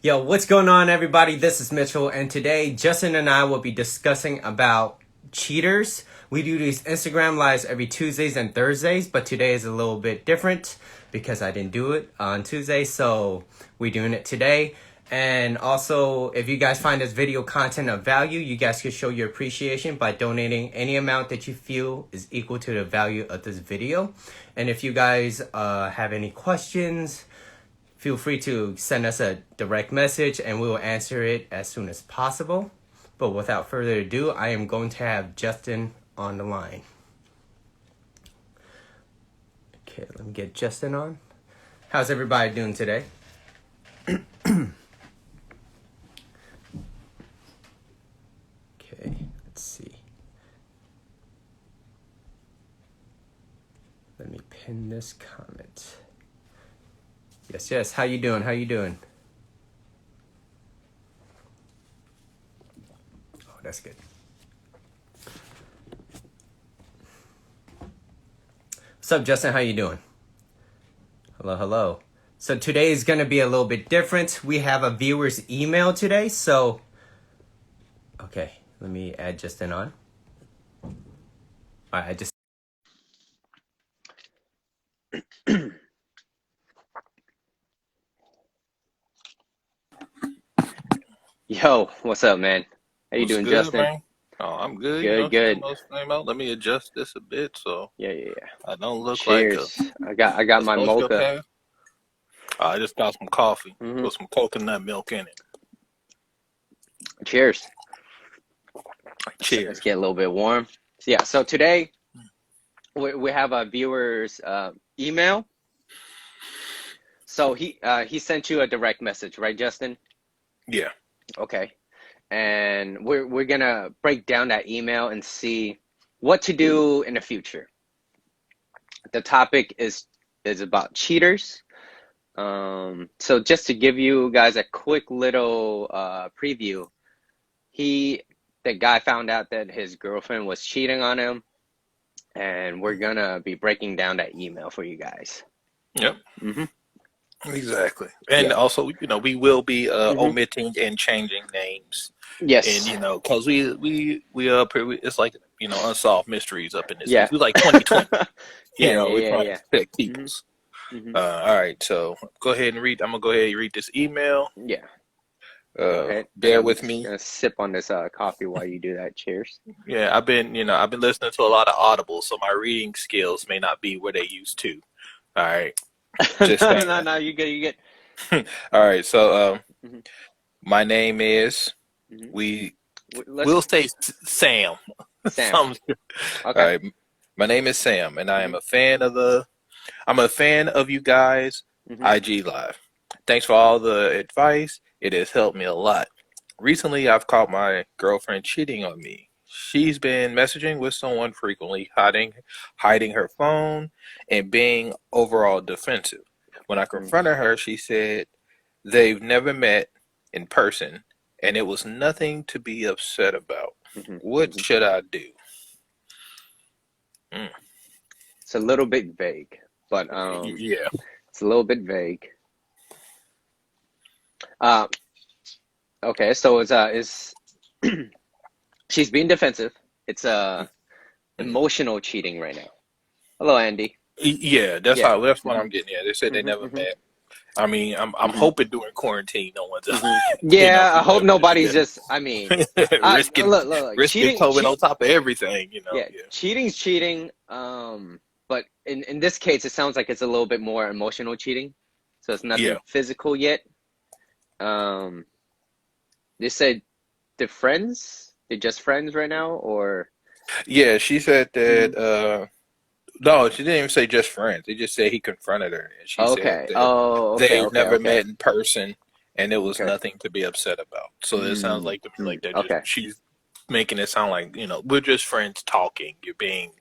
Yo, what's going on, everybody? This is Mitchell, and today Justin and I will be discussing about cheaters. We do these Instagram lives every Tuesdays and Thursdays, but today is a little bit different because I didn't do it on Tuesday, so we're doing it today. And also, if you guys find this video content of value, you guys can show your appreciation by donating any amount that you feel is equal to the value of this video. And if you guys have any questions, feel free to send us a direct message and we will answer it as soon as possible. But without further ado, I am going to have Justin on the line. Okay, let me get Justin on. How's everybody doing today? Okay, let's see. Let me pin this comment. Yes. How you doing? Oh, that's good. What's up, Justin? How you doing? Hello. So today is going to be a little bit different. We have a viewer's email today, so... Okay, let me add Justin on. Alright, I just... Yo, what's up, man? How you What's doing, good, Justin? man? Oh, I'm good. Good. Let me adjust this a bit so Yeah. I don't look like a. Cheers. I got That's my supposed to mocha. okay. I just got some coffee. Mm-hmm. Put some coconut milk in it. Cheers. Cheers. Let's get a little bit warm. So today we have a viewer's email. So he sent you a direct message, right, Justin? Yeah. Okay. And we're gonna break down that email and see what to do in the future. The topic is about cheaters. So just to give you guys a quick little preview, the guy found out that his girlfriend was cheating on him, and we're gonna be breaking down that email for you guys. Yep. Mm-hmm. Exactly. And Yeah. also, we will be Mm-hmm. omitting and changing names, and Yes. because we up here, it's like unsolved mysteries up in this Yeah. piece. We like 2020. We trying to Yeah. protect Mm-hmm. peoples. Mm-hmm. All right, so go ahead and read. I'm gonna go ahead and read this email. Yeah. Go ahead. And Bear I'm with just me. gonna sip on this coffee while you do that. Cheers. Yeah, I've been listening to a lot of Audible, so my reading skills may not be where they used to. All right, just saying. No, you get. All right, so Mm-hmm. my name is Mm-hmm. we Let's will say Sam. Sam. Some, all Okay. right, my name is Sam, and I Mm-hmm. am a fan of I'm a fan of you guys. Mm-hmm. IG Live. Thanks for all the advice. It has helped me a lot. Recently, I've caught my girlfriend cheating on me. She's been messaging with someone frequently, hiding her phone, and being overall defensive. When I confronted her, she said they've never met in person, and it was nothing to be upset about. Mm-hmm. What Mm-hmm. should I do? Mm. It's a little bit vague, but Yeah. it's a little bit vague. Okay, so it's she's being defensive. It's emotional cheating right now. Hello, Andy. Yeah, Yeah. that's what Mm-hmm. I'm getting at. They said they Mm-hmm. never Mm-hmm. met. I mean, I'm Mm-hmm. hoping during quarantine no one's Yeah, I hope putting it nobody's together. just. I mean, risking look, risking COVID on top of everything, yeah, Yeah. cheating's cheating. But in this case, it sounds like it's a little bit more emotional cheating. So it's nothing Yeah. physical yet. Um, they said they're friends. They're just friends right now, or Yeah, she said Mhm. that no, she didn't even say just friends. They just said he confronted her and she said Okay. that Oh, they've never okay. met in person and it was Okay. nothing to be upset about. So it sounds like they're just Okay. she's making it sound like, we're just friends talking. You're being,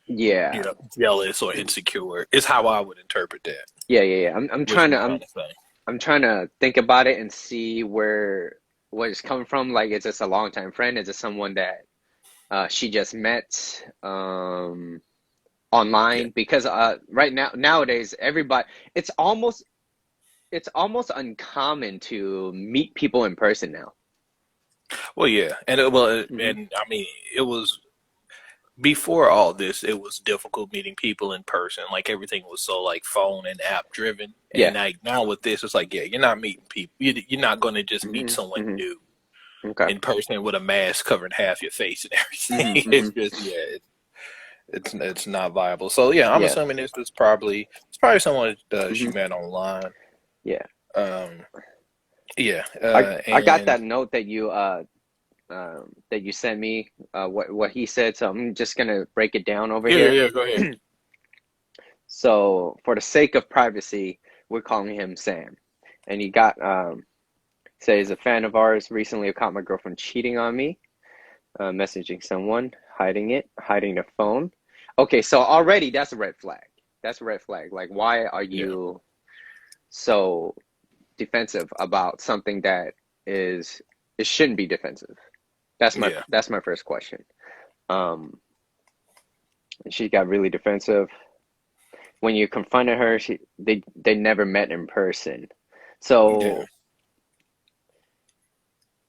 Yeah. jealous or insecure. Is how I would interpret that. Yeah. I'm What trying she's to trying to say. I'm trying to think about it and see where it's coming from. Like, is this a longtime friend? Is it someone that she just met Yeah. online? Because right now nowadays everybody it's almost it's almost uncommon to meet people in person now. Well, yeah, Hmm. and I mean, it was before all this. It was difficult meeting people in person. Like everything was so like phone and app driven, and Yeah. like now with this, it's like yeah, you're not meeting people. You're not going to just meet Hmm. someone Hmm. new Okay. in person with a mask covering half your face and Hmm. everything. Hmm. It's just yeah, it's not viable. So yeah, I'm Yeah. assuming it's probably someone she Hmm. met online. Yeah. Um, yeah, I got and that note that you sent me, what he said. So I'm just gonna break it down over yeah, yeah, here. yeah. Go ahead. So for the sake of privacy, we're calling him Sam, and he got says a fan of ours recently caught my girlfriend cheating on me, messaging someone, hiding their phone. Okay, so already that's a red flag. That's a red flag. Like, why are Yeah, you so defensive about something that is it shouldn't be defensive? yeah. That's my first question. Um, she got really defensive when you confronted her. They never met in person, Yeah. so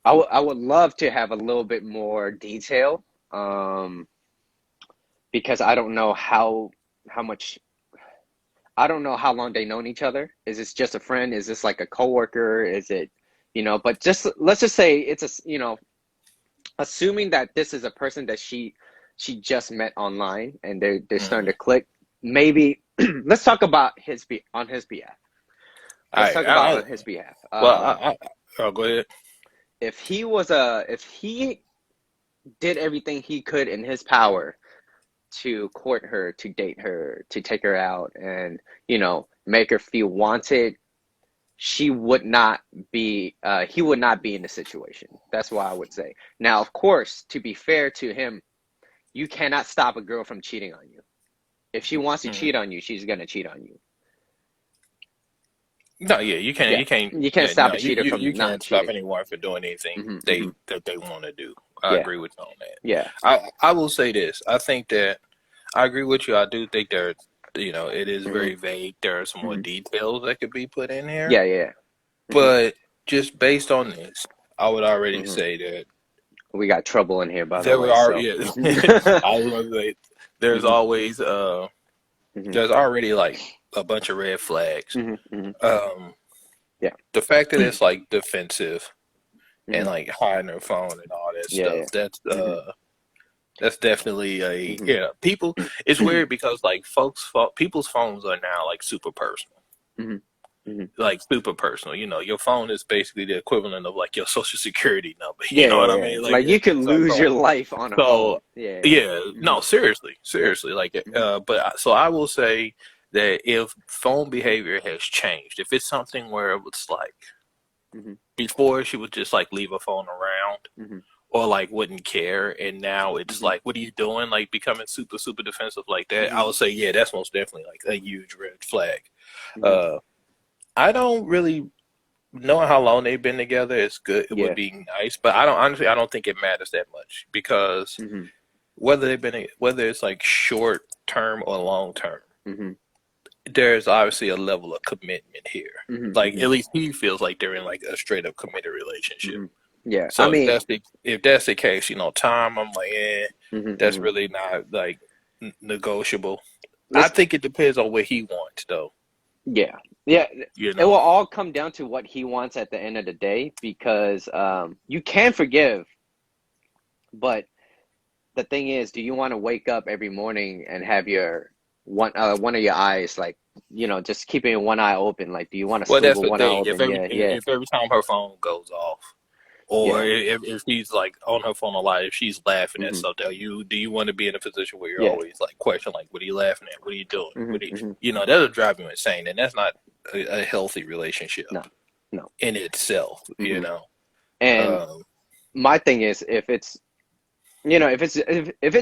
I would love to have a little bit more detail, um, because I don't know how much I don't know how long they known each other. Is this just a friend? Is this like a coworker? Is it, but just let's just say it's assuming that this is a person that she just met online and they're starting to Mhm. click. Maybe let's talk about on his behalf. All Let's right. talk about on his behalf. Well, oh, go ahead. If he did everything he could in his power to court her, to date her, to take her out, and make her feel wanted, she would not be he would not be in the situation. That's why I would say. Now, of course, to be fair to him, you cannot stop a girl from cheating on you. If she wants to Mhm. cheat on you, she's gonna cheat on you. No, yeah, you can't. Yeah, You can't. you can't Yeah, stop no, a cheater you from not can't stop cheating. anyone from doing anything Hmm. Hmm. they want to do. I Yeah. agree with you on that. Yeah. I will say this. I think that I agree with you. I do think it is Hmm. very vague. There are some more Hmm. details that could be put in here, Yeah. Yeah. Hmm. but just based on this, I would already Hmm. say that We got trouble in here, by the there way. are. So. Yeah, Hmm. I was gonna say there's Hmm. always Hmm. there's already like a bunch of red flags. Hmm. Hmm. Um, Yeah. the fact that it's like defensive and Hmm. like hiding their phone and all that Yeah. stuff. Yeah. Hmm. That's definitely a Hmm. yeah. People, it's weird because like people's phones are now like super personal, Hmm. Hmm. like super personal. Your phone is basically the equivalent of like your social security number. You Yeah, know what I yeah, yeah. mean? Like Like you could so lose so your life on a so phone. Yeah. yeah. Hmm. No, seriously. Like Hmm. so I will say that if phone behavior has changed, if it's something where it was like Hmm. before she would just like leave a phone around Hmm. or like wouldn't care, and now it's Hmm. like what are you doing, like becoming super defensive like that. I Hmm. would say yeah, that's most definitely like a huge red flag. Hmm. uh I don't really know how long they've been together. It's good, it would Yeah. be nice, but I don't think it matters that much because Hmm. whether it's like short term or long term, Hmm. there's obviously a level of commitment here. Hmm. Like Hmm. at least he feels like they're in like a straight up committed relationship. Hmm. Yeah. I So mean. if that's the case, time, I'm like, Hmm. that's Hmm. really not like negotiable. I Let's. think it depends on what he wants, though. Yeah. Yeah. You It will know, all come down to what he wants at the end of the day, because you can forgive, but the thing is, do you want to wake up every morning and have your one of your eyes, like, just keeping one eye open? Like, do you want to well, sleep that's with the one eye thing. open? Yeah. Yeah. If every time her phone goes off, or Yeah. if she's like on her phone a lot, if she's laughing at Hmm. something, do you want to be in a position where you're Yeah. always like questioning, like, what are you laughing at? What are you doing? Hmm. Hmm. That'll drive you insane, and that's not a healthy relationship No. No. in itself. Hmm. And Um, my thing is, if it's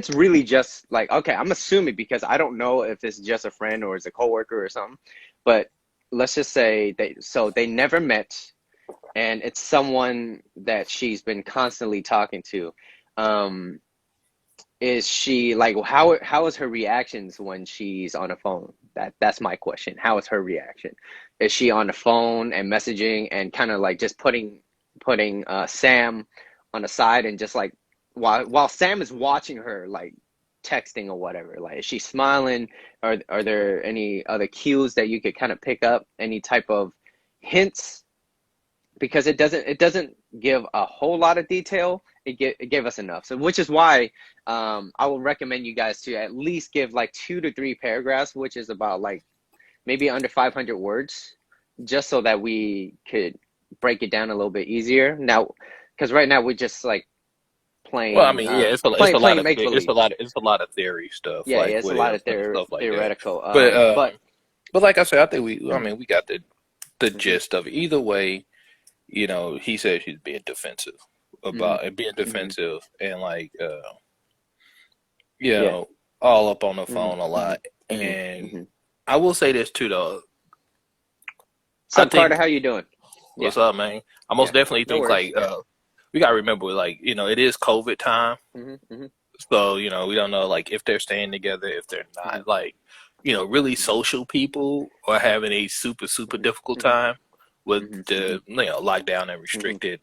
really just like, okay, I'm assuming, because I don't know if it's just a friend or it's a coworker or something, but let's just say they never met, and it's someone that she's been constantly talking to. Is she like, how is her reactions when she's on the phone? That's my question. How is her reaction? Is she on the phone and messaging and kind of like just putting Sam on the side and just like while Sam is watching her like texting or whatever, like is she smiling? Are there any other cues that you could kind of pick up? Any type of hints? Because it doesn't give a whole lot of detail. It gave us enough. So which is why I will recommend you guys to at least give like 2 to 3 paragraphs, which is about like maybe under 500 words, just so that we could break it down a little bit easier. Now, because right now we're just like Well, I mean, yeah, it's a lot playing of make believe. it's a lot of theory stuff, Yeah, like it's a what lot of ifs and stuff like that. theoretical. But But but like I said, I think I mean, we got the mhm, gist of it. Either way, he said she's being defensive mhm, about and being mhm, defensive and like you yeah, know, all up on the mhm, phone a mhm, lot. mhm, And mhm. I will say this too, though. I Sup, Carter? think How you doing? Yeah, what's up, man? I most yeah. definitely No think worries. like Yeah. we gotta remember like it is COVID time. Mhm, mhm, So, we don't know like if they're staying together, if they're mhm, not like, really mhm, social people or having a super, super mhm, difficult mhm, time with mhm, the lockdown and mhm. restricted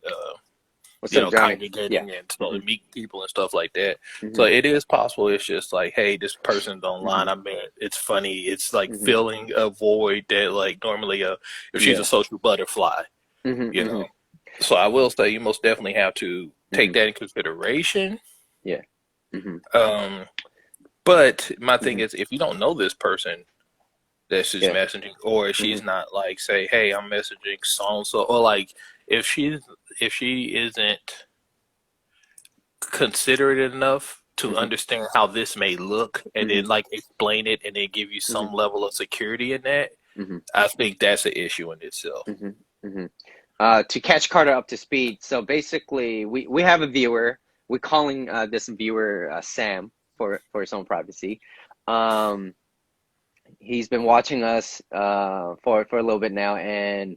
What's up, Johnny? Yeah. congregating and so Mhm, to meet people and stuff like that. So mhm, it is possible it's just like, hey, this person's online. mhm, I mean, it's funny. It's like mhm. filling a void that like normally if she's a Yeah. social butterfly, Mhm, you know. mhm, So I will say you most definitely have to take mhm. that in consideration. Yeah. Mhm, Um, but my thing mhm. is, if you don't know this person that she's Yeah. messaging, or if she's Mhm, not like, say, hey, I'm messaging so and so, or like if she's if she isn't considerate enough to mhm, understand how this may look, and then mhm, like explain it, and then give you mhm, some level of security in that, mhm, I think that's an issue in itself. mhm, mhm. To catch Carter up to speed, so basically, we have a viewer. We're calling this viewer Sam for his own privacy. Um, he's been watching us for a little bit now, and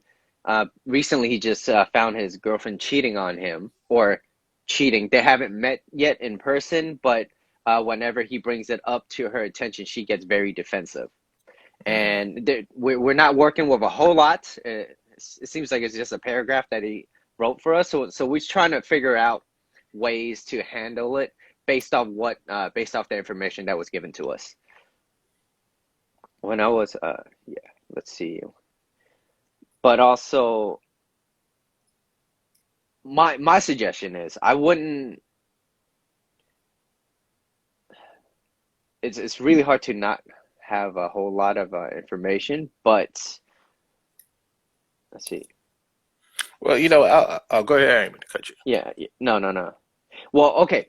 recently he just found his girlfriend cheating on him or cheating. They haven't met yet in person, but whenever he brings it up to her attention, she gets very defensive. Mm. And we're not working with a whole lot. It seems like it's just a paragraph that he wrote for us. So we're trying to figure out ways to handle it based off the information that was given to us. When I was yeah, let's see. But also my suggestion is I wouldn't it's really hard to not have a whole lot of information, but let's see. Well, I'll go ahead. I ain't gonna cut you. Yeah, no, no, no. Well, okay.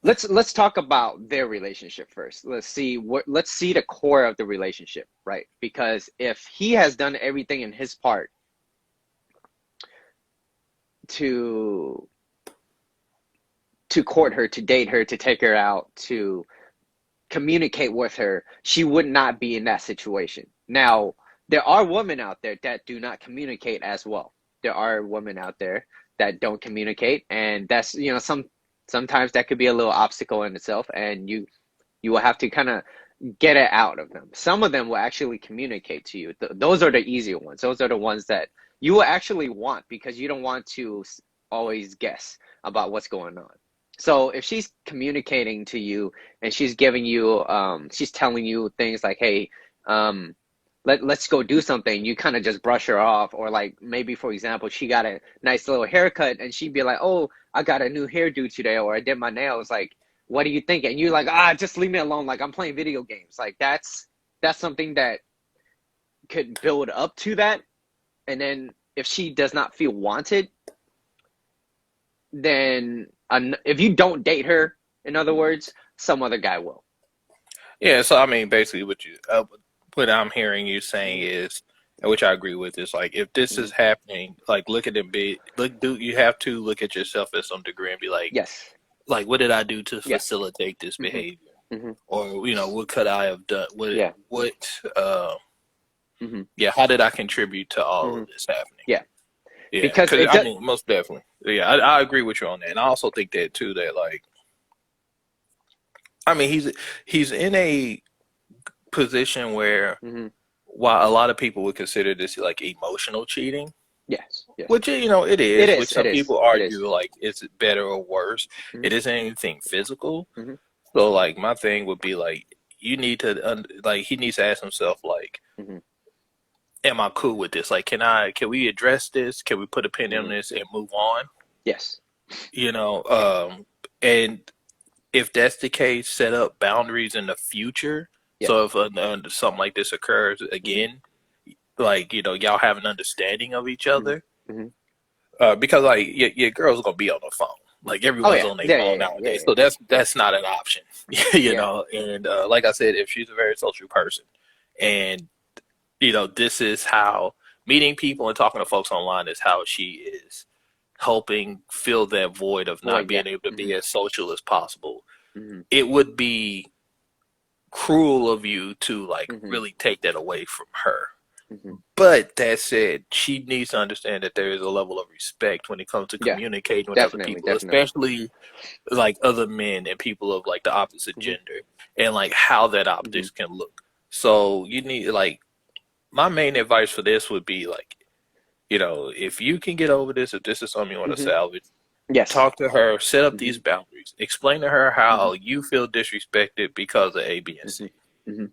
Let's talk about their relationship first. Let's see the core of the relationship, right? Because if he has done everything in his part to court her, to date her, to take her out, to communicate with her, she would not be in that situation. Now, there are women out there that do not communicate as well. There are women out there that don't communicate, and that's sometimes that could be a little obstacle in itself, and you will have to kind of get it out of them. Some of them will actually communicate to you. Those are the easier ones. Those are the ones that you will actually want because you don't want to always guess about what's going on. So if she's communicating to you and she's giving you, she's telling you things like, "Hey, um, let's go do something," you kind of just brush her off, or like maybe for example, she got a nice little haircut and she'd be like, "Oh, I got a new hairdo today," or "I did my nails." Like, what do you think? And you're like, just leave me alone. Like I'm playing video games. Like that's something that could build up to that. And then if she does not feel wanted, then if you don't date her, in other words, some other guy will. Yeah, so I mean, basically, what I'm hearing you saying Mm-hmm, is, and which I agree with, is like if this mm-hmm. is happening, like look at it, you have to look at yourself at some degree and be Yes. like, what did I do to Yeah. facilitate this Mm-hmm, behavior, mm-hmm. or what could I have done? Yeah. Uh, Mm-hmm, yeah, how did I contribute to all mm-hmm. of this happening? Yeah. Yeah, Because because it I does. mean, most definitely, yeah, I agree with you on that, and I also think that too. That like, I mean, he's in a position where Hmm. while a lot of people would consider this like emotional cheating, Yes. Yes. which it It is, which is. It some is. people It is. argue like it's better or worse. Hmm. It isn't anything physical. Hmm. So like my thing would be like you need to like he needs to ask himself like, Hmm. am I cool with this? Like, can we address this? Can we put a pin in Hmm. this and move on? Yes. You know, and if that's the case, set up boundaries in the future. Yes. So if something like this occurs Hmm. again, like y'all have an understanding of each Hmm. other. Hmm. Because like your girl's gonna be on the phone. Like Oh everyone's yeah. on their Yeah. Yeah. phone Yeah. Yeah. nowadays, Yeah. so that's Yeah. that's not an option, Yeah. And like I said, if she's a very social person, and this is how meeting people and talking to folks online is how she is helping fill that void of Boy. not Yeah. being able to Hmm. be as social as possible. Hmm. It would be cruel of you to like Hmm. really take that away from her. Hmm. But that said, she needs to understand that there is a level of respect when it comes to Yeah. communicating with other Definitely. people, Definitely. especially like other men and people of like the opposite Hmm. gender, and like how that Hmm. optics can look. So you need like my main advice for this would be like, if you can get over this, if this is something you want to Hmm. salvage, Yes. talk to her, set up Hmm. these boundaries, explain to her Hmm. how you feel disrespected because of A, B, and C. Hmm. Hmm.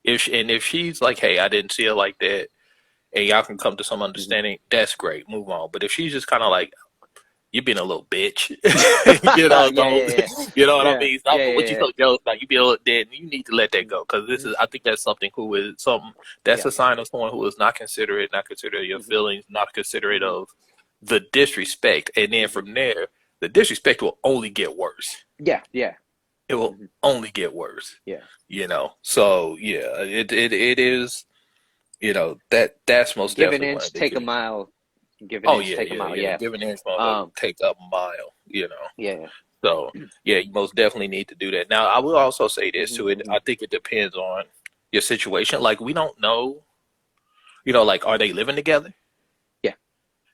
If she's like, hey, I didn't see it like that, and y'all can come to some Hmm. understanding, that's great. Move on. But if she's just kind of like, you being a little bitch, Yeah. Yeah. go, Yeah. what I Yeah. mean? Yeah. Stop what you Yeah. so jealous about. You be a little dead, and you need to let that go because this Hmm. is. I think that's something who is something that's Yeah. a sign of someone who is not considerate, not considerate of your Hmm. feelings, not considerate Hmm. of the disrespect, and then Hmm. from there, the disrespect will only get worse. Yeah. Yeah. It will Hmm. only get worse. Yeah. So yeah, it is. That's most Give an definitely one of inch, the take a key. mile. Give an Oh inch, yeah, take a yeah, mile. yeah. Yeah. Giving an motherfucker Um. take a mile. Yeah. So yeah, you most definitely need to do that. Now I will also say this Hmm. too. Hmm. I think it depends on your situation. Like we don't know, like are they living together? Yeah.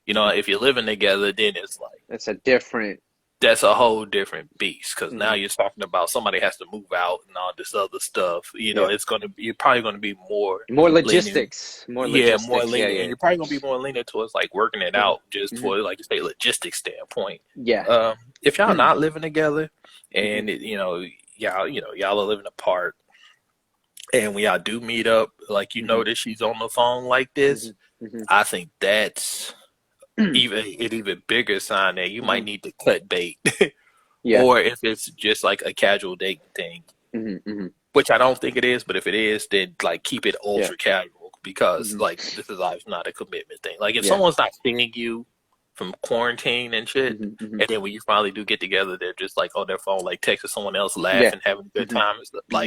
Hmm. If you're living together, then it's like It's a different. that's a whole different beast because now Hmm. you're talking about somebody has to move out and all this other stuff. Yeah. You're probably gonna be more More lenient. logistics. More Yeah, more logistics. Yeah. lenient, and Yeah. you're probably gonna be more lenient towards like working it Hmm. out just Hmm. for like you say logistics standpoint. Yeah. If y'all not living together Hmm. and y'all are living apart, and when y'all do meet up, like Hmm. notice she's on the phone like Hmm. this, Hmm. I think that's even bigger sign that you Hmm. might need to cut bait, Yeah. or if it's just like a casual dating thing, Hmm. Hmm. which I don't think it is, but if it is, then like keep it Yeah. ultra casual because Hmm. like this is obviously not a commitment thing. Like if Yeah. someone's not seeing you from quarantine and shit, Hmm. Hmm. and then when you finally do get together, they're just like on their phone, like texting someone else, Yeah. laughing, having a good Hmm. time. Hmm.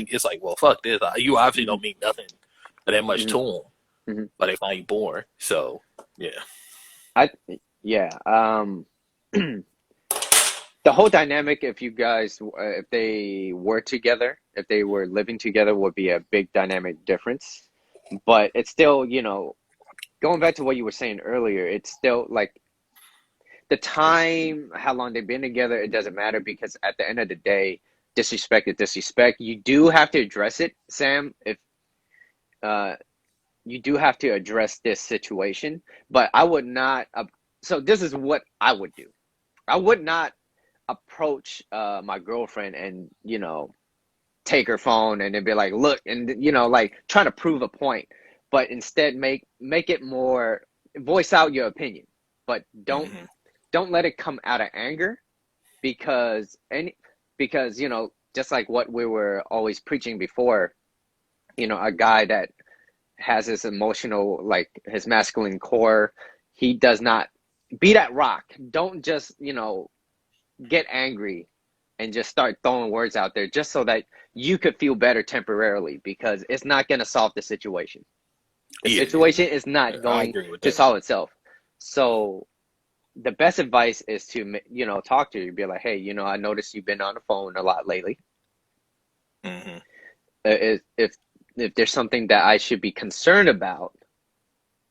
It's like, well, fuck this. You obviously Hmm. don't mean nothing that much Hmm. to them, Hmm. but they find you boring. So yeah, I. Yeah. The whole dynamic, if you guys, if they were together, if they were living together, would be a big dynamic difference. But it's still, going back to what you were saying earlier, it's still like the time, how long they've been together, it doesn't matter because at the end of the day, disrespect is disrespect. You do have to address it, Sam. If uh, you do have to address this situation, but I would not. So this is what I would do. I would not approach my girlfriend and take her phone and then be like, look, and like trying to prove a point, but instead make it more, voice out your opinion, but don't hmm don't let it come out of anger because just like what we were always preaching before, a guy that has his emotional, like his masculine core, he does not be that rock. Don't just get angry and just start throwing words out there just so that you could feel better temporarily because it's not going to solve the situation. The yeah, situation is not I going agree with to that. solve itself. So the best advice is to talk to you, be like, hey, I noticed you've been on the phone a lot lately. hmm If there's something that I should be concerned about,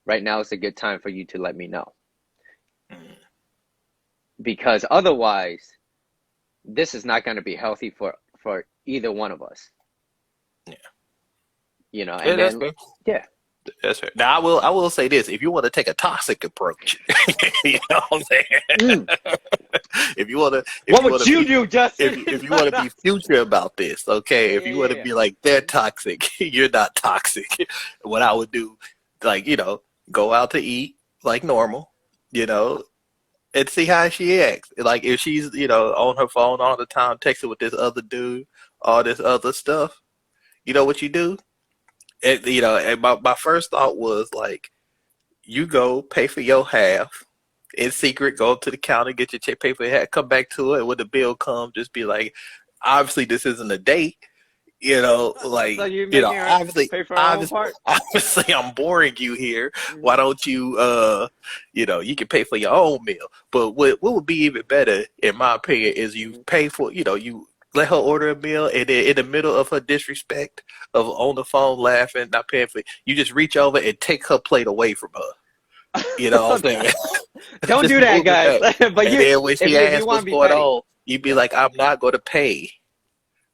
right now is a good time for you to let me know, hmm because otherwise this is not going to be healthy for either one of us. Yeah. Yeah, and that's then fair. yeah. That's fair. Now, I will say this: if you want to take a toxic approach, you know what I'm saying? Mm. If What you want would to you be, do, Justin? if you want to be future about this, okay? Yeah, If yeah, you want to yeah, be like they're toxic, you're not toxic. What I would do, like go out to eat like normal, you know, and see how she acts. Like if she's on her phone all the time, texting with this other dude, all this other stuff. You know what you do? And my first thought was like, you go pay for your half in secret, go up to the counter, get your check, pay for your half, come back to it, and when the bill comes, just be like, obviously this isn't a date, yeah. So you're making her obviously, pay for her own obviously, part? obviously, I'm boring you here. Why Hmm. don't you, you can pay for your own meal. But what would be even better, in my opinion, is you Hmm. pay for, you let her order a meal, and then in the middle of her disrespect of on the phone laughing, not paying for it, you just reach over and take her plate away from her. You know what I'm saying? Don't Just do that, move it guys. back. But And you, then when she if you asks want what's to be going petty, on, you'd be yeah. like, I'm not going to pay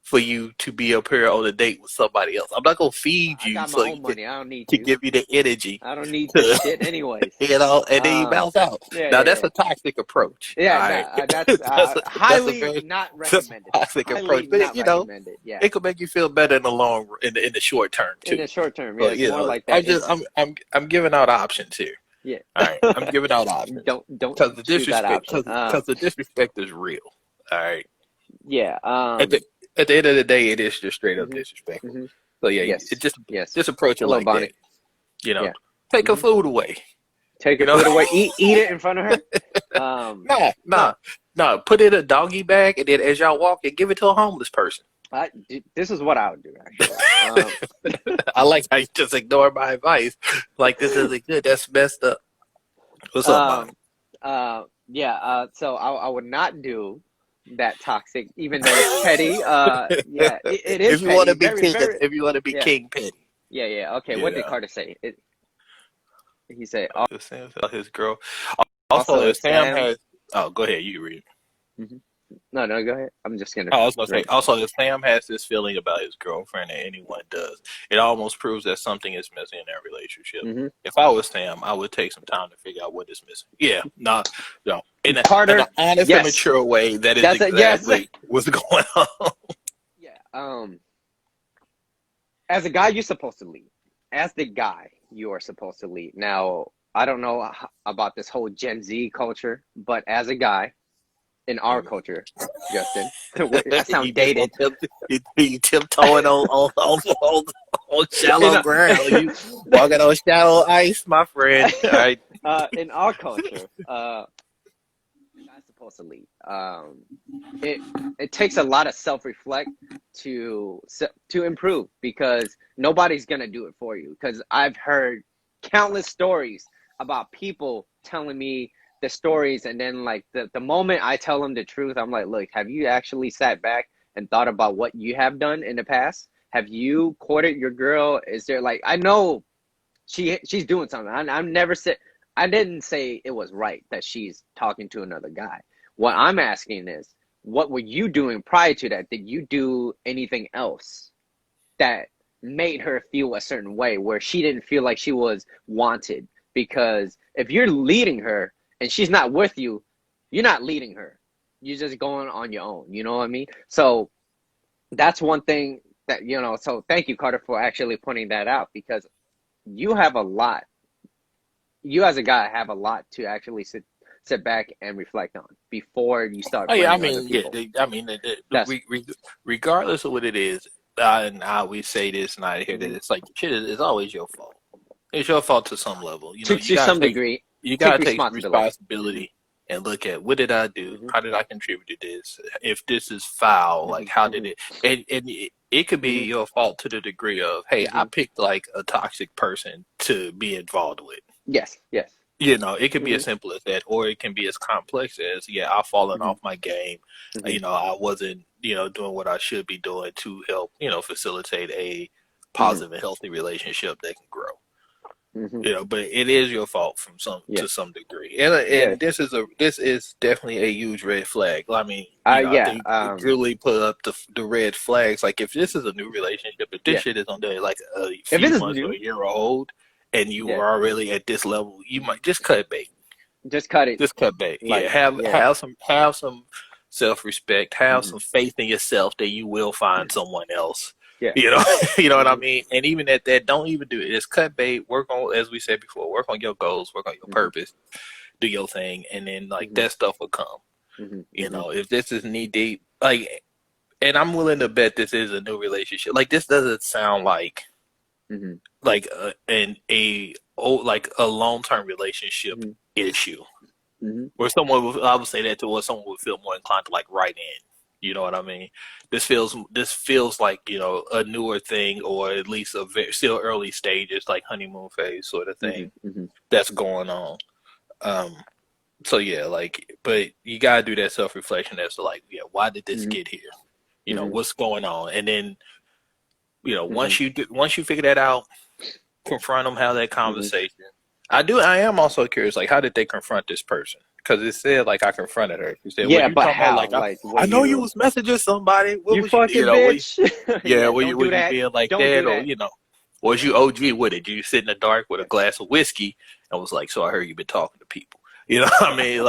for you to be up here on a date with somebody else. I'm not going to feed I you got my so you own money. I don't need can you. give you the energy I don't need this to, shit anyways. and then you bounce out. Yeah, Now, yeah, that's yeah. a toxic approach. All Yeah, no, right. that's That's a highly very not that's recommended. a toxic approach. Highly But, not recommended. Yeah. it could make you feel better in the in the short term, In too. the short term, yeah, But, it's more like I that. just, It's I'm giving out options here. yeah. All right. I'm giving out options. Don't Because the choose that disrespect, option. because the disrespect is real. All right. Yeah. At the at the end of the day, it is just straight up Hmm. disrespectful. Hmm. So yeah, it Yes. Yes. just approach it Hello, like Bonnie. that. You know, Yeah. take her Hmm. food away. Take You her know, food away. Eat it in front of her. nah, No. nah, nah. Put it in a doggy bag, and then as y'all walk, and give it to a homeless person. This is what I would do actually. I like how you just ignore my advice. Like this isn't good. That's messed up. What's up, Bonnie? Um, yeah. So I would not do that toxic, even though it's petty. Yeah, it is If you want petty. to be Very, king, very. if you want to be Yeah, king petty, yeah, yeah. Okay, what did yeah. Carter say? He said Sam tell his girl. also Also, if if Sam Sam. has, oh, go ahead, you read. Mhm. No, no, go ahead. I'm just gonna I was gonna say read. also if Sam has this feeling about his girlfriend and anyone does, it almost proves that something is missing in their relationship. Hmm. If I was Sam, I would take some time to figure out what is missing. Yeah, no, no. In an Carter, honest and yes, mature way, that is that's a yes. exactly what's going on. Yeah. As a guy, you're supposed to lead. As the guy, you are supposed to lead. Now, I don't know about this whole Gen Z culture, but as a guy in our culture, Justin, I You sound just want dated. you tiptoeing on In shallow a, ground. You walking on shallow ice, my friend. All right. in our culture, the guy's supposed to lead. It it takes a lot of self reflect to improve because nobody's gonna do it for you. Because I've heard countless stories about people telling me the stories, and then like the moment I tell them the truth, I'm like, look, have you actually sat back and thought about what you have done in the past? Have you courted your girl? Is there like I know she's doing something. I've never said I didn't say it was right that she's talking to another guy. What I'm asking is, what were you doing prior to that? Did you do anything else that made her feel a certain way where she didn't feel like she was wanted? Because if you're leading her and she's not with you, you're not leading her. You're just going on your own. You know what I mean? So that's one thing that, so thank you, Carter, for actually pointing that out because you have a lot you as a guy have a lot to actually sit back and reflect on before you start Oh yeah, I blaming other mean, yeah, people. That's regardless of what it is, and I always say this, and I hear that mhm. it's like shit is always your fault. It's your fault to some level. To some degree, You take gotta take responsibility. Hmm. responsibility and look at what did I do? Hmm. How did I contribute to this? If this is foul, Hmm. like how did Hmm. it? And it could be Hmm. your fault to the degree of, hey, I Hmm. picked like a toxic person to be involved with. Yes, yes. It could be Hmm. as simple as that, or it can be as complex as, yeah, I've fallen Hmm. off my game. Hmm. I wasn't, doing what I should be doing to help, facilitate a Hmm. positive and healthy relationship that can grow. Hmm. You know, but it is your fault from some Yeah. to some degree, and Yeah. this is definitely a huge red flag. I mean, you know, I Yeah. think Julie put up the red flags. Like, if this is a new relationship, if this Yeah. shit is on there like a If few it is months or new, a year old, and you yeah, are really at this level, you might just cut bait. just cut it. Just cut bait. Yeah, Like, yeah. have some self respect. Have Hmm. some faith in yourself that you will Yeah. find someone else. Yeah. You know, you know what I Hmm. mean. And even at that, don't even do it. Just cut bait. Work on, as we said before, work on your goals. Work on your Hmm. purpose. Do your thing, and then like Hmm. that stuff will come. Hmm. You Hmm. know, if this is knee deep, like, and I'm willing to bet this is a new relationship. Like, this doesn't sound Hmm. like like a long term relationship Hmm. issue. Hmm. Where someone would, I would say that to where someone would feel more inclined to like write in. You know what I mean? This feels like, you know, a newer thing, or at least a still early stages, like honeymoon phase sort of Hmm. thing Hmm. that's going on. Um, so yeah, like, but you gotta do that self reflection as to like, yeah, why did this Hmm. get here? You know, Hmm. what's going on? And then, you know, Hmm. once you figure that out, confront them, have that Hmm. conversation. I am also curious, like, how did they confront this person? Because it said, like, I confronted her. She said, well, Yeah, you but talking about, how? like, Like, were I know you you, was messaging somebody. What you was you, you fucking know, bitch? yeah, Yeah, don't were do you that. being like Don't do that? Or, that. you know, was you OG with it? You sit in the dark with a Yeah. glass of whiskey and was like, so I heard you been talking to people. You know what I mean?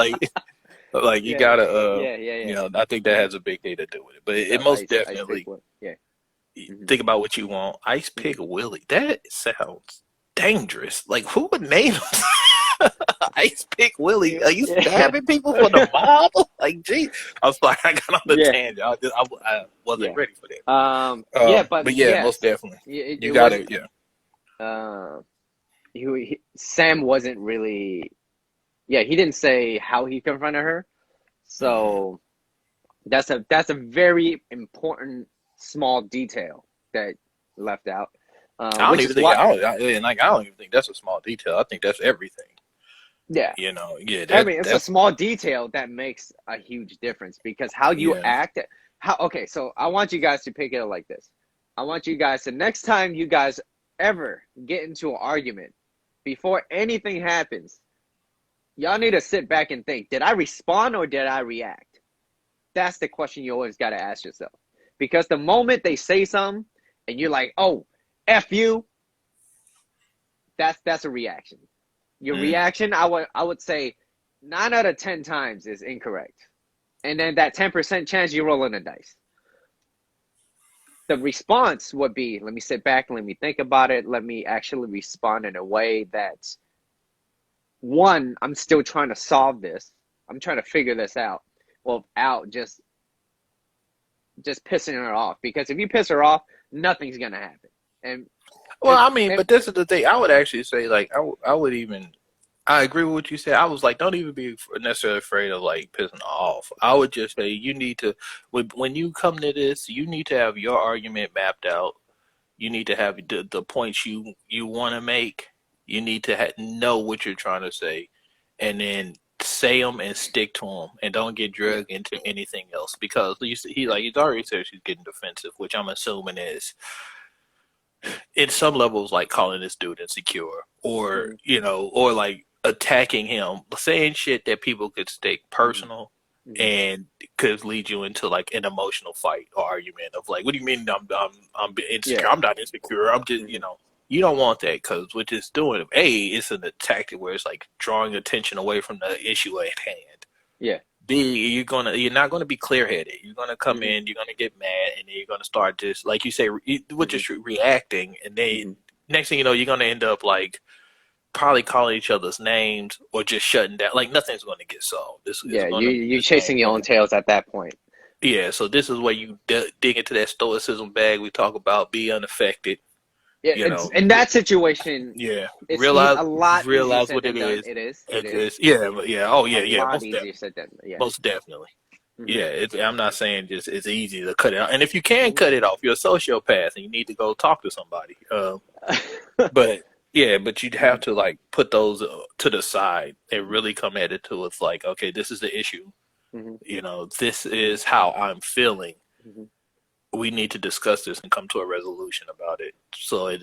Like you Yeah, gotta, yeah, yeah, you yeah. know, I think that has a big thing to do with it. But it So most ice pick definitely, what? Yeah. Hmm. think about what you want. Ice Hmm. Pick Willie. That sounds dangerous. Like, who would name Ice Pick Willie? Are you Yeah. stabbing people for the mob? Like, geez. I was like, I got on the Yeah. tangent. I wasn't Yeah. ready for that. Yeah, but But yeah, most yes, definitely. it You was. gotta, yeah. Uh, Sam wasn't really. Yeah, he didn't say how he confronted her. Hmm. So that's a very important small detail that left out. I don't Which even is think, why. I don't even think that's a small detail. I think that's everything. Yeah, You know, yeah, I mean, it's a that's, small detail that makes a huge difference because how you yeah. act. How Okay, so I want you guys to pick it up like this. I want you guys to, next time you guys ever get into an argument, before anything happens, y'all need to sit back and think, did I respond or did I react? That's the question you always got to ask yourself. Because the moment they say something and you're like, oh, F you, that's a reaction. Your Mm. reaction, I would say 9 out of 10 times is incorrect. And then that 10% chance you're rolling a dice. The response would be, let me sit back and let me think about it. Let me actually respond in a way that, one, I'm still trying to solve this. I'm trying to figure this out without just pissing her off. Because if you piss her off, nothing's gonna happen. And Well, if I mean, and but this is the thing. I would actually say, like, I would even, I agree with what you said. I was like, don't even be necessarily afraid of like pissing her off. I would just say you need to, when you come to this, you need to have your argument mapped out. You need to have the points you want to make. You need to know what you're trying to say, and then say them and stick to them, and don't get yeah, dragged into anything else. Because he yeah, like he's already said she's getting defensive, which I'm assuming is in some levels like calling this dude insecure, or mm-hmm, you know, or like attacking him, saying shit that people could take mm-hmm, personal mm-hmm, and could lead you into like an emotional fight or argument of like, what do you mean I'm insecure? yeah, I'm not insecure. I'm just, you mm-hmm, know, you don't want that because what it's doing, A, it's an tactic where it's like drawing attention away from the issue at hand. yeah, B, you're not gonna be clear headed. You're gonna come mm-hmm, in, you're gonna get mad, and then you're gonna start just like you say, we're mm-hmm, just reacting, and then mm-hmm. next thing you know, you're gonna end up like probably calling each other's names or just shutting down. Like nothing's gonna get solved. This is Yeah, gonna be you're the same chasing your own thing. tails at that point. Yeah, so this is where you dig into that stoicism bag we talk about. Be unaffected. Yeah, You it's know, in that situation, yeah, it's realize a lot easier realize said what it than done. is. It is, it It is is yeah, but yeah, oh a yeah, yeah, lot most easier definitely, said than, yeah. most definitely. Mm-hmm. Yeah, I'm not saying just it's easy to cut it off. And if you can Mm-hmm. cut it off, you're a sociopath and you need to go talk to somebody. But yeah, but you'd have Mm-hmm. to like put those to the side and really come at it to it's like, okay, this is the issue. Mm-hmm. You know, this is how I'm feeling. Mm-hmm. we need to discuss this and come to a resolution about it. So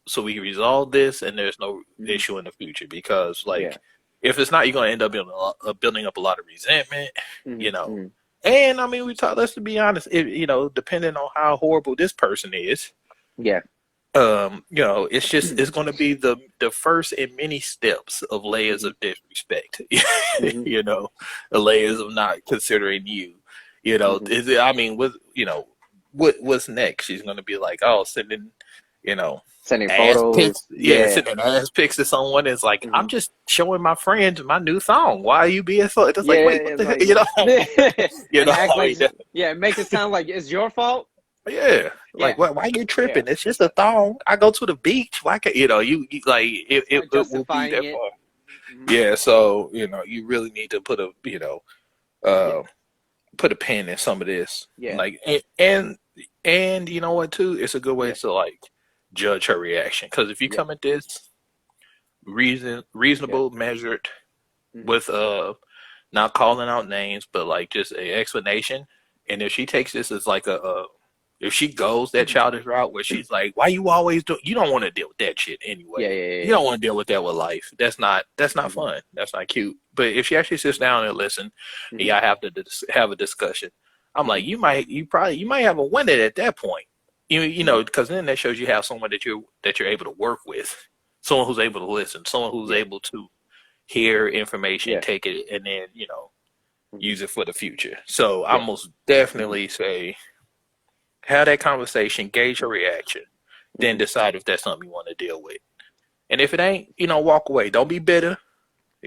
so we resolve this and there's no Mhm. issue in the future. Because like Yeah. if it's not, you're gonna end up building up a lot of resentment, Hmm. you know. Hmm. And I mean, let's be honest, depending on how horrible this person is, Yeah. it's going to be the first in many steps of layers Hmm. of disrespect. Hmm. you know, the layers of not considering you. Hmm. I mean, what's next? She's going to be like, oh, sending, you know, Sending ass photos. pics. Yeah, Yeah. sending ass pics to someone is like, Hmm. I'm just showing my friends my new thong. Why are you being so? It's like, Yeah. wait, what It's the hell? like, You and know, act I like, mean, yeah, and make it sound like it's your fault. yeah, Yeah. like why you Yeah. tripping? It's just a thong. I go to the beach. Why can't you like Start it will be justifying that it. far. Hmm. Yeah, so you really need to Yeah. uh put a pin in some of this. Yeah. Like and you know what too? It's a good way Yeah. to like judge her reaction. Because if you Yeah. come at this Yeah. reasonable, measured, Hmm. with not calling out names, but like just a explanation. And if she takes this as like if she goes that childish route where she's like, "Why you always do?" You don't want to deal with that shit Yeah. anyway. Yeah. You Yeah. don't want to deal with that with life. That's not Hmm. fun. That's not cute. But if she actually sits down and listen, and Hmm. y'all have to have a discussion, I'm Hmm. like, you might have a winner at that point. Hmm. Because then that shows you have someone that you're able to work with, someone who's able to listen, someone who's Yeah. able to hear information, Yeah. take it, and then Hmm. use it for the future. So I Yeah. most Hmm. definitely say have that conversation, gauge her reaction, then Hmm. decide if that's something you want to deal with. And if it ain't, walk away. Don't be bitter.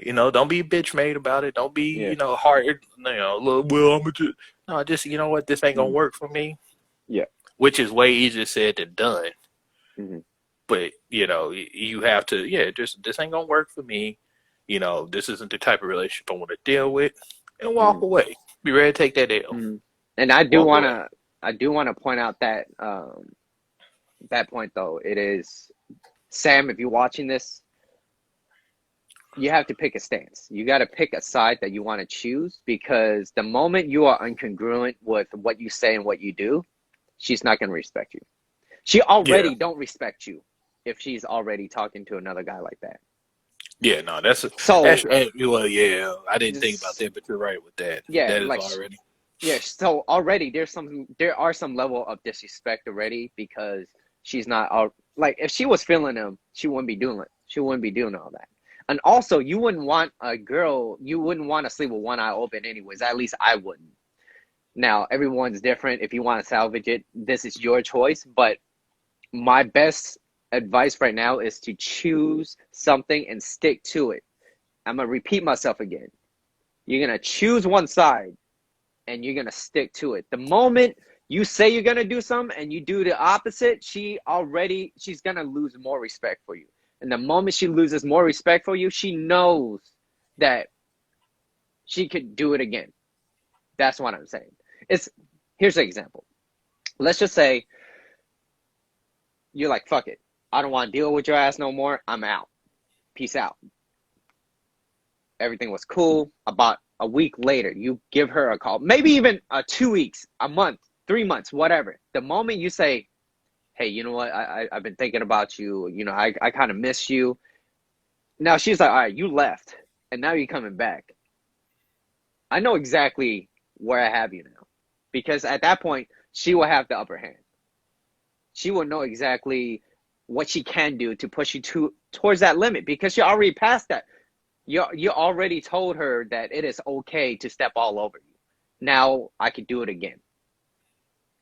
Don't be bitch made about it. Don't be, Yeah. hard. Look, well, I'm just no, just what, this ain't gonna Hmm. work for me. Yeah. Which is way easier said than done. Hmm. But you have to, yeah, just this ain't gonna work for me. This isn't the type of relationship I want to deal with, and walk Hmm. away. Be ready to take that L. Hmm. And I do Walk away. wanna, I do wanna point out that that point though. It is Sam. If you're watching this, you have to pick a stance. You got to pick a side that you want to choose because the moment you are incongruent with what you say and what you do, she's not going to respect you. She Yeah, already don't respect you if she's already talking to another guy like that. yeah, no, that's So well, yeah. I didn't think about just that, but you're right with that. yeah, That is like already. yeah. So already there are some level of disrespect already because she's not all like if she was feeling him, she wouldn't be doing it. She wouldn't be doing all that. And also, you wouldn't want a girl. You wouldn't want to sleep with one eye open, anyways. At least I wouldn't. Now, everyone's different. If you want to salvage it, this is your choice. But my best advice right now is to choose something and stick to it. I'm gonna repeat myself again. You're gonna choose one side and you're gonna stick to it. The moment you say you're gonna do something and you do the opposite, she's gonna lose more respect for you. And the moment she loses more respect for you, she knows that she could do it again. That's what I'm saying. It's Here's an example. Let's just say you're like, fuck it. I don't want to deal with your ass no more. I'm out. Peace out. Everything was cool. About a week later, you give her a call. Maybe even 2 weeks, a month, 3 months, whatever. The moment you say, hey, you know what? I've been thinking about you. I kind of miss you. Now she's like, all right, you left. And now you're coming back. I know exactly where I have you now. Because at that point, she will have the upper hand. She will know exactly what she can do to push you towards that limit because she already passed that. You already told her that it is okay to step all over you. Now I could do it again.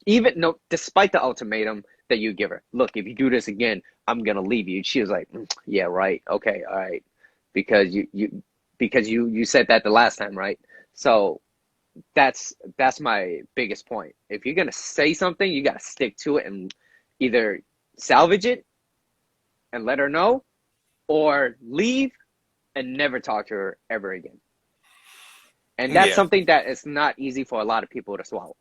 Even no, despite the ultimatum that you give her. Look, if you do this again, I'm gonna leave you. She was like, yeah, right, okay, all right, because you said that the last time, right? So that's my biggest point. If you're gonna say something, you gotta stick to it and either salvage it and let her know, or leave and never talk to her ever again. And that's Yeah, something that is not easy for a lot of people to swallow.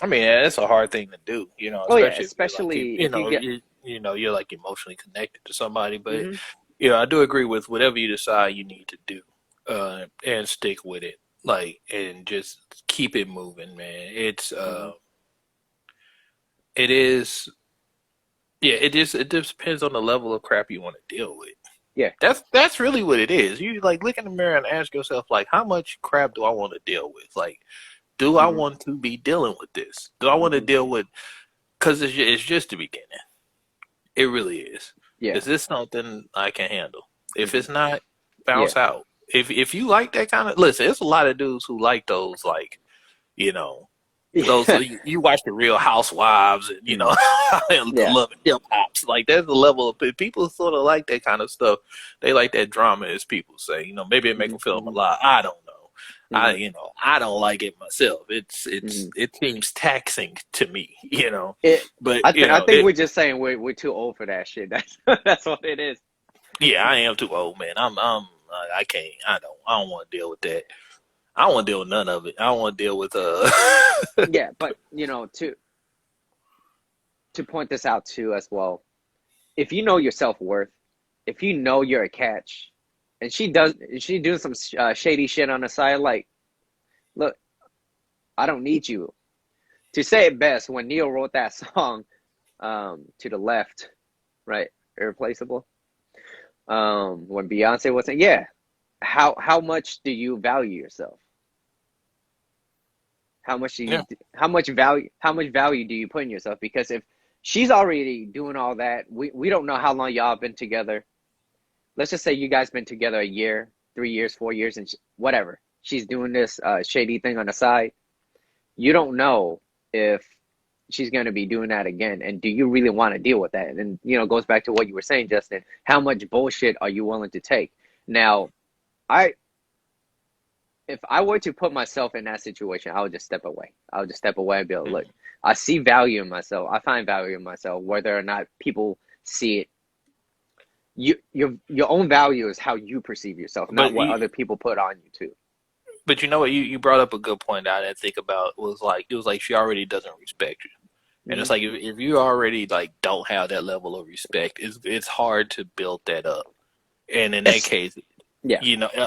I mean, yeah, it's a hard thing to do. Oh yeah, Especially if you're like especially if you get. you're like emotionally connected to somebody. But Hmm. I do agree with whatever you decide you need to do, and stick with it. Like, and just keep it moving, man. It's Hmm. it is. Yeah, it just depends on the level of crap you want to deal with. Yeah. That's really what it is. You like look in the mirror and ask yourself like, how much crap do I want to deal with? Like, do I Hmm. want to be dealing with this? Do I want to Hmm. deal with? Because it's just the beginning. It really is. Yeah. Is this something I can handle? If Hmm. it's not, Yeah. bounce out. If you like that kind of listen, there's a lot of dudes who like those like you know those Yeah. you watch the Real Housewives and Mm. and the Yeah. Love and Hip Hops like there's a level of people sort of like that kind of stuff. They like that drama, as people say. Maybe it make Hmm. them feel Hmm. alive. I don't know. Hmm. I don't like it myself. Hmm. It seems taxing to me. It. But I think we're just saying we're too old for that shit. That's what it is. yeah, I am too old, man. I can't. I don't want to deal with that. I don't want to deal with none of it. I don't want to deal with Yeah, but to point this out too as well, if you know your self worth, if you know you're a catch, and she doing some shady shit on the side, like, look, I don't need you. To say it best, when Neil wrote that song, to the left, right, irreplaceable. When Beyonce was saying, yeah, how much do you value yourself? How much do yeah. you how much value do you put in yourself? Because if she's already doing all that, we don't know how long y'all been together. Let's just say you guys been together a year, 3 years, 4 years, and whatever. She's doing this shady thing on the side. You don't know if she's going to be doing that again, and do you really want to deal with that? And it goes back to what you were saying, Justin. How much bullshit are you willing to take? Now, I if I were to put myself in that situation, I would just step away. I would just step away and be like, look, I see value in myself. I find value in myself, whether or not people see it. Your own value is how you perceive yourself, not But what you, other people put on you too. but you know what? You brought up a good point that I didn't think about. It was like she already doesn't respect you, and Hmm. it's like if you already like don't have that level of respect, it's hard to build that up. And in that It's case, yeah.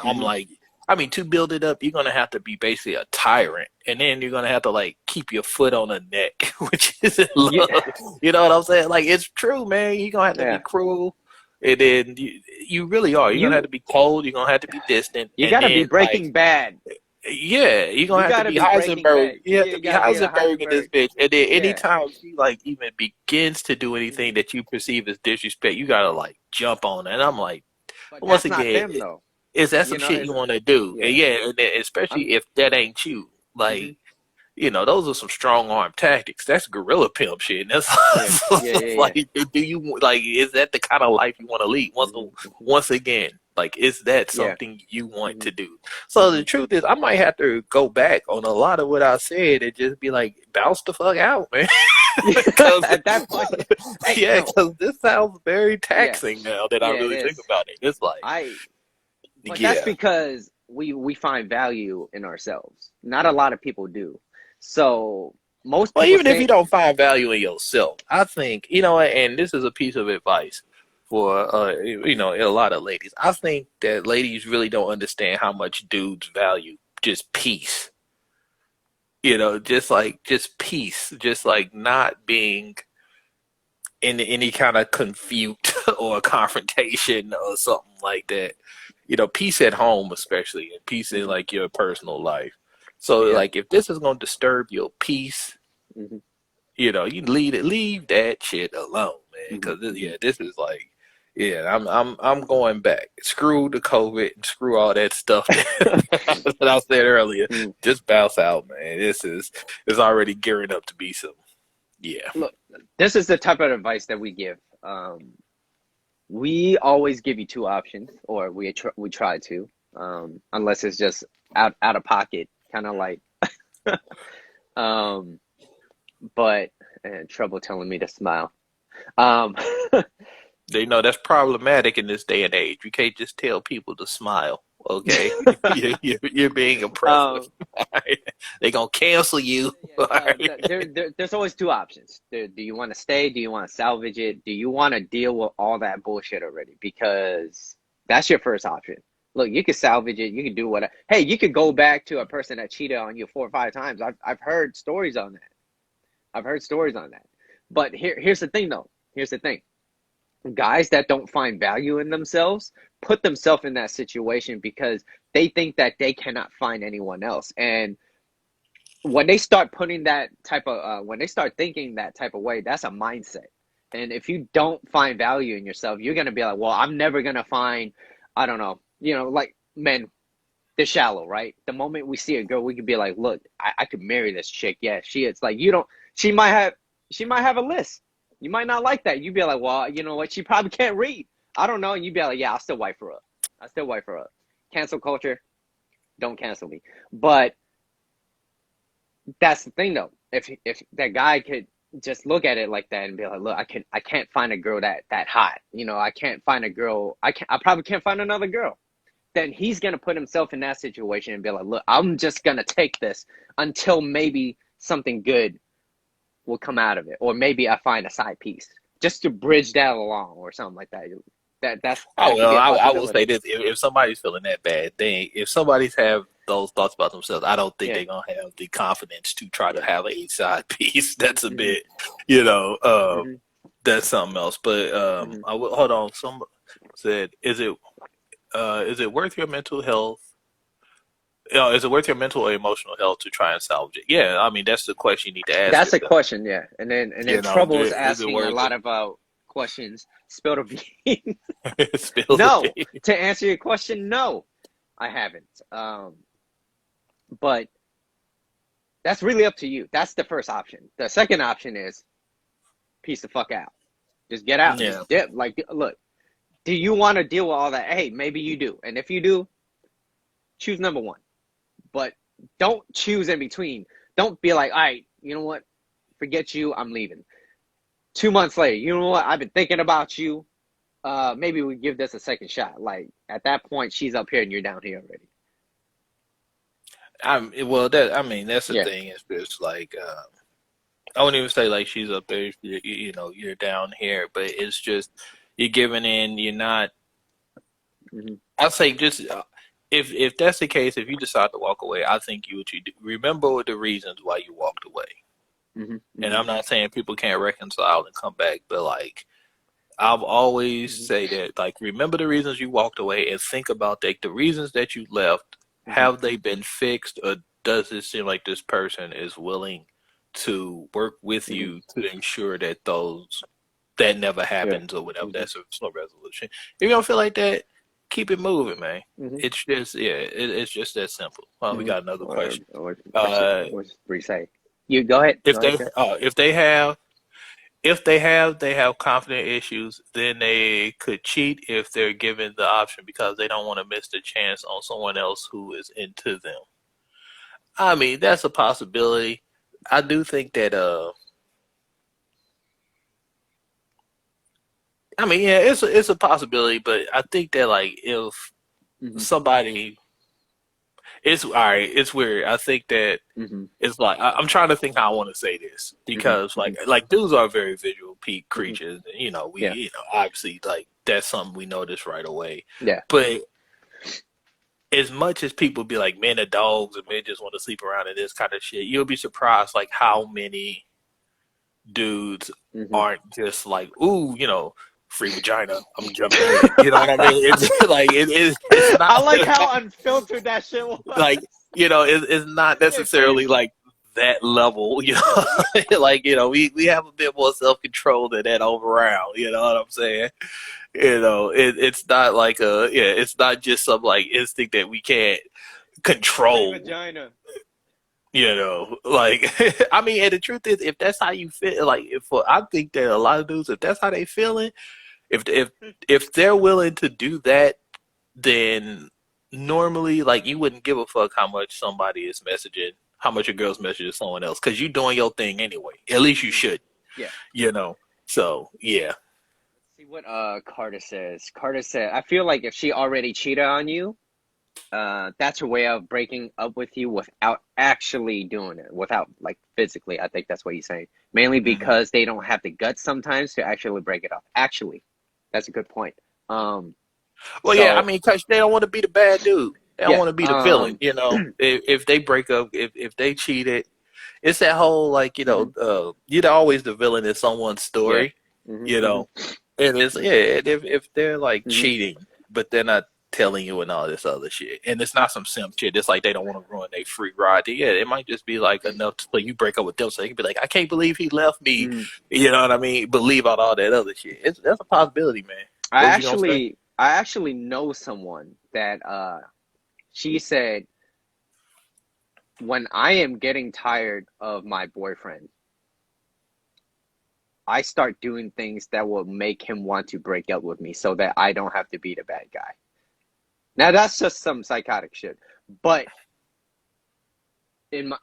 I'm Hmm. like, I mean, to build it up, you're gonna have to be basically a tyrant, and then you're gonna have to like keep your foot on the neck, which isn't Yeah. love. You know what I'm saying? Like it's true, man. You're gonna have to be Yeah. cruel, and then you really are. You're gonna have You to be cold. You're gonna have to be distant, you and gotta be then like Breaking Bad. yeah, you're gonna You have to gotta be be Breaking Heisenberg. Bad. You have to You be gotta be a Heisenberg in this Heisenberg. bitch. And then Yeah. anytime she like even begins to do anything Hmm. that you perceive as disrespect, you gotta like jump on it. And I'm like, But once that's not again, them though. is that some shit It's you want to do? And yeah. yeah, and then I'm. especially if that ain't you, Hmm. like those are some strong arm tactics. That's guerrilla pimp shit. And that's Yeah. Yeah. Yeah. Yeah. like, do you like? Is that the kind of life you want to lead? Hmm. Hmm. Once again, like, is that Yeah. something you want Hmm. to do? So Hmm. the truth is, I might have to go back on a lot of what I said and just be like, bounce the fuck out, man. Because At that point, hey, yeah, no, because this sounds very yeah, taxing now that I yeah, it really think is. about it. It's like, I, but that's yeah. because we find value in ourselves. Not a lot of people do. So most Well, people even if you say, don't find value in yourself, I think, and this is a piece of advice for, a lot of ladies. I think that ladies really don't understand how much dudes value just peace. Just peace, just like not being in any kind of confute or confrontation or something like that. Peace at home, especially, and peace in mhm, like your personal life. So, yeah, like, if this is going to disturb your peace, hmm, you leave that shit alone, man. hmm, Because hmm, this is like, yeah, I'm going back. Screw the COVID and screw all that stuff that I said earlier. hmm. Just bounce out, man. It's already gearing up to be some, yeah. Look, this is the type of advice that we give. We always give you two options, or we try to, unless it's just out of pocket, kind of like, um, but trouble telling me to smile. Um, They know that's problematic in this day and age. You can't just tell people to smile. Okay, you're being oppressive. um, They gonna cancel you. yeah, there's always two options. Do you want to stay? Do you want to salvage it? Do you want to deal with all that bullshit already? Because that's your first option. Look, you can salvage it. You can do whatever. Hey, you could go back to a person that cheated on you 4 or 5 times. I've heard stories on that. I've heard stories on that. But here's the thing, though. Here's the thing. Guys that don't find value in themselves put themselves in that situation because they think that they cannot find anyone else. And when they start putting that type of, when they start thinking that type of way, that's a mindset. And if you don't find value in yourself, you're going to be like, well, I'm never going to find, I don't know, like men, they're shallow, right? The moment we see a girl, we could be like, look, I could marry this chick. Yeah, it's like, she might have a list. You might not like that. You'd be like, well, you know what? She probably can't read. I don't know. And you'd be like, yeah, I'll still wife her up. Cancel culture. Don't cancel me. But that's the thing, though. If that guy could just look at it like that and be like, look, I can't find a girl that hot. I can't find a girl. I probably can't find another girl. Then he's gonna put himself in that situation and be like, look, I'm just gonna take this until maybe something good will come out of it, or maybe I find a side piece just to bridge that along, or something like that. That Oh could be well, a I will possibility. say this: if somebody's feeling that bad, if somebody's have those thoughts about themselves, I don't think Yeah. they're gonna have the confidence to try to have a side piece. That's a Mhm. bit, you know, Mhm. that's something else. But Mhm. hold on. Some said, is it worth your mental health? Is it worth your mental or emotional health to try and salvage it? Yeah, I mean that's the question you need to ask That's a yourself. question, yeah. And then You know, Trouble is is it asking a worth lot of questions. Spill the beans. it? Spill the No, beans. to answer your question, no, I haven't. But that's really up to you. That's the first option. The second option is peace the fuck out. Just get out. Yeah. Just dip. Like, look, do you want to deal with all that? Hey, maybe you do. And if you do, choose number one. But don't choose in between. Don't be like, all right, you know what? Forget you. I'm leaving. 2 months later, you know what? I've been thinking about you. Maybe we give this a second shot. Like, at that point, she's up here and you're down here already. That's the Yeah. thing. It's just like I wouldn't even say like she's up there. You're down here, but it's just you're giving in. You're not. Mm-hmm. I say just if that's the case, if you decide to walk away, I think you do. Remember the reasons why you walked away. Mm-hmm. And Mm-hmm. I'm not saying people can't reconcile and come back, but like I've always say that like remember the reasons you walked away and think about the reasons that you left. Mm-hmm. Have they been fixed, or does it seem like this person is willing to work with Mm-hmm. you to ensure that that never Yeah. happens or whatever? Mm-hmm. That's a slow resolution. If you don't feel like that, keep it moving, man. Mm-hmm. It's just it's just that simple. We Mm-hmm. got another question. Or Uh, what we say? You go ahead. if Go ahead, they sir. if they have confident issues, then they could cheat if they're given the option because they don't want to miss the chance on someone else who is into them. I mean, that's a possibility. I do think that I mean, yeah, it's a possibility, but I think that like if Mm-hmm. somebody it's all right, it's weird. I think that Mm-hmm. it's like I'm trying to think how I want to say this because Mm-hmm. like dudes are very visual Mm-hmm. creatures. We Yeah. obviously like that's something we notice right away. Yeah. But as much as people be like men are dogs and men just want to sleep around and this kind of shit, you'll be surprised like how many dudes Mm-hmm. aren't just like ooh free vagina. I'm jumping in. You know what I mean? It's like it's not I like how unfiltered that shit was. like it's not Yeah, necessarily like that level, like we have a bit more self-control than that over around, you know what I'm saying? It's not like it's not just some like instinct that we can't free control, vagina. like I mean, and the truth is if that's how you feel, like I think that a lot of dudes, if that's how they feeling, if they're willing to do that, then normally like you wouldn't give a fuck how much somebody is messaging, how much a girl's messaging someone else, because you're doing your thing anyway. At least you should, Yeah. So yeah. See what Carter says. Carter said, I feel like if she already cheated on you, that's her way of breaking up with you without actually doing it, without like physically. I think that's what he's saying. Mainly Mhm. because they don't have the guts sometimes to actually break it off. Actually, that's a good point. Well, yeah, I So mean, because they don't want to be the bad dude. They don't yeah. want to be the villain. If they break up, if they cheated, it's that whole like you're always the villain in someone's Yeah. story, you Mm-hmm. know, and it's and if they're like Mm-hmm. cheating, but they're not telling you and all this other shit, and it's not some simp shit. It's like they don't want to ruin their free ride. Yeah, it might just be like enough to you break up with them, so they can be like, I can't believe he left me. Mm-hmm. You know what I mean? But leave out all that other shit. That's a possibility, man. What was you gonna say? I actually know someone that she said, when I am getting tired of my boyfriend, I start doing things that will make him want to break up with me so that I don't have to be the bad guy. Now that's just some psychotic shit. But in my,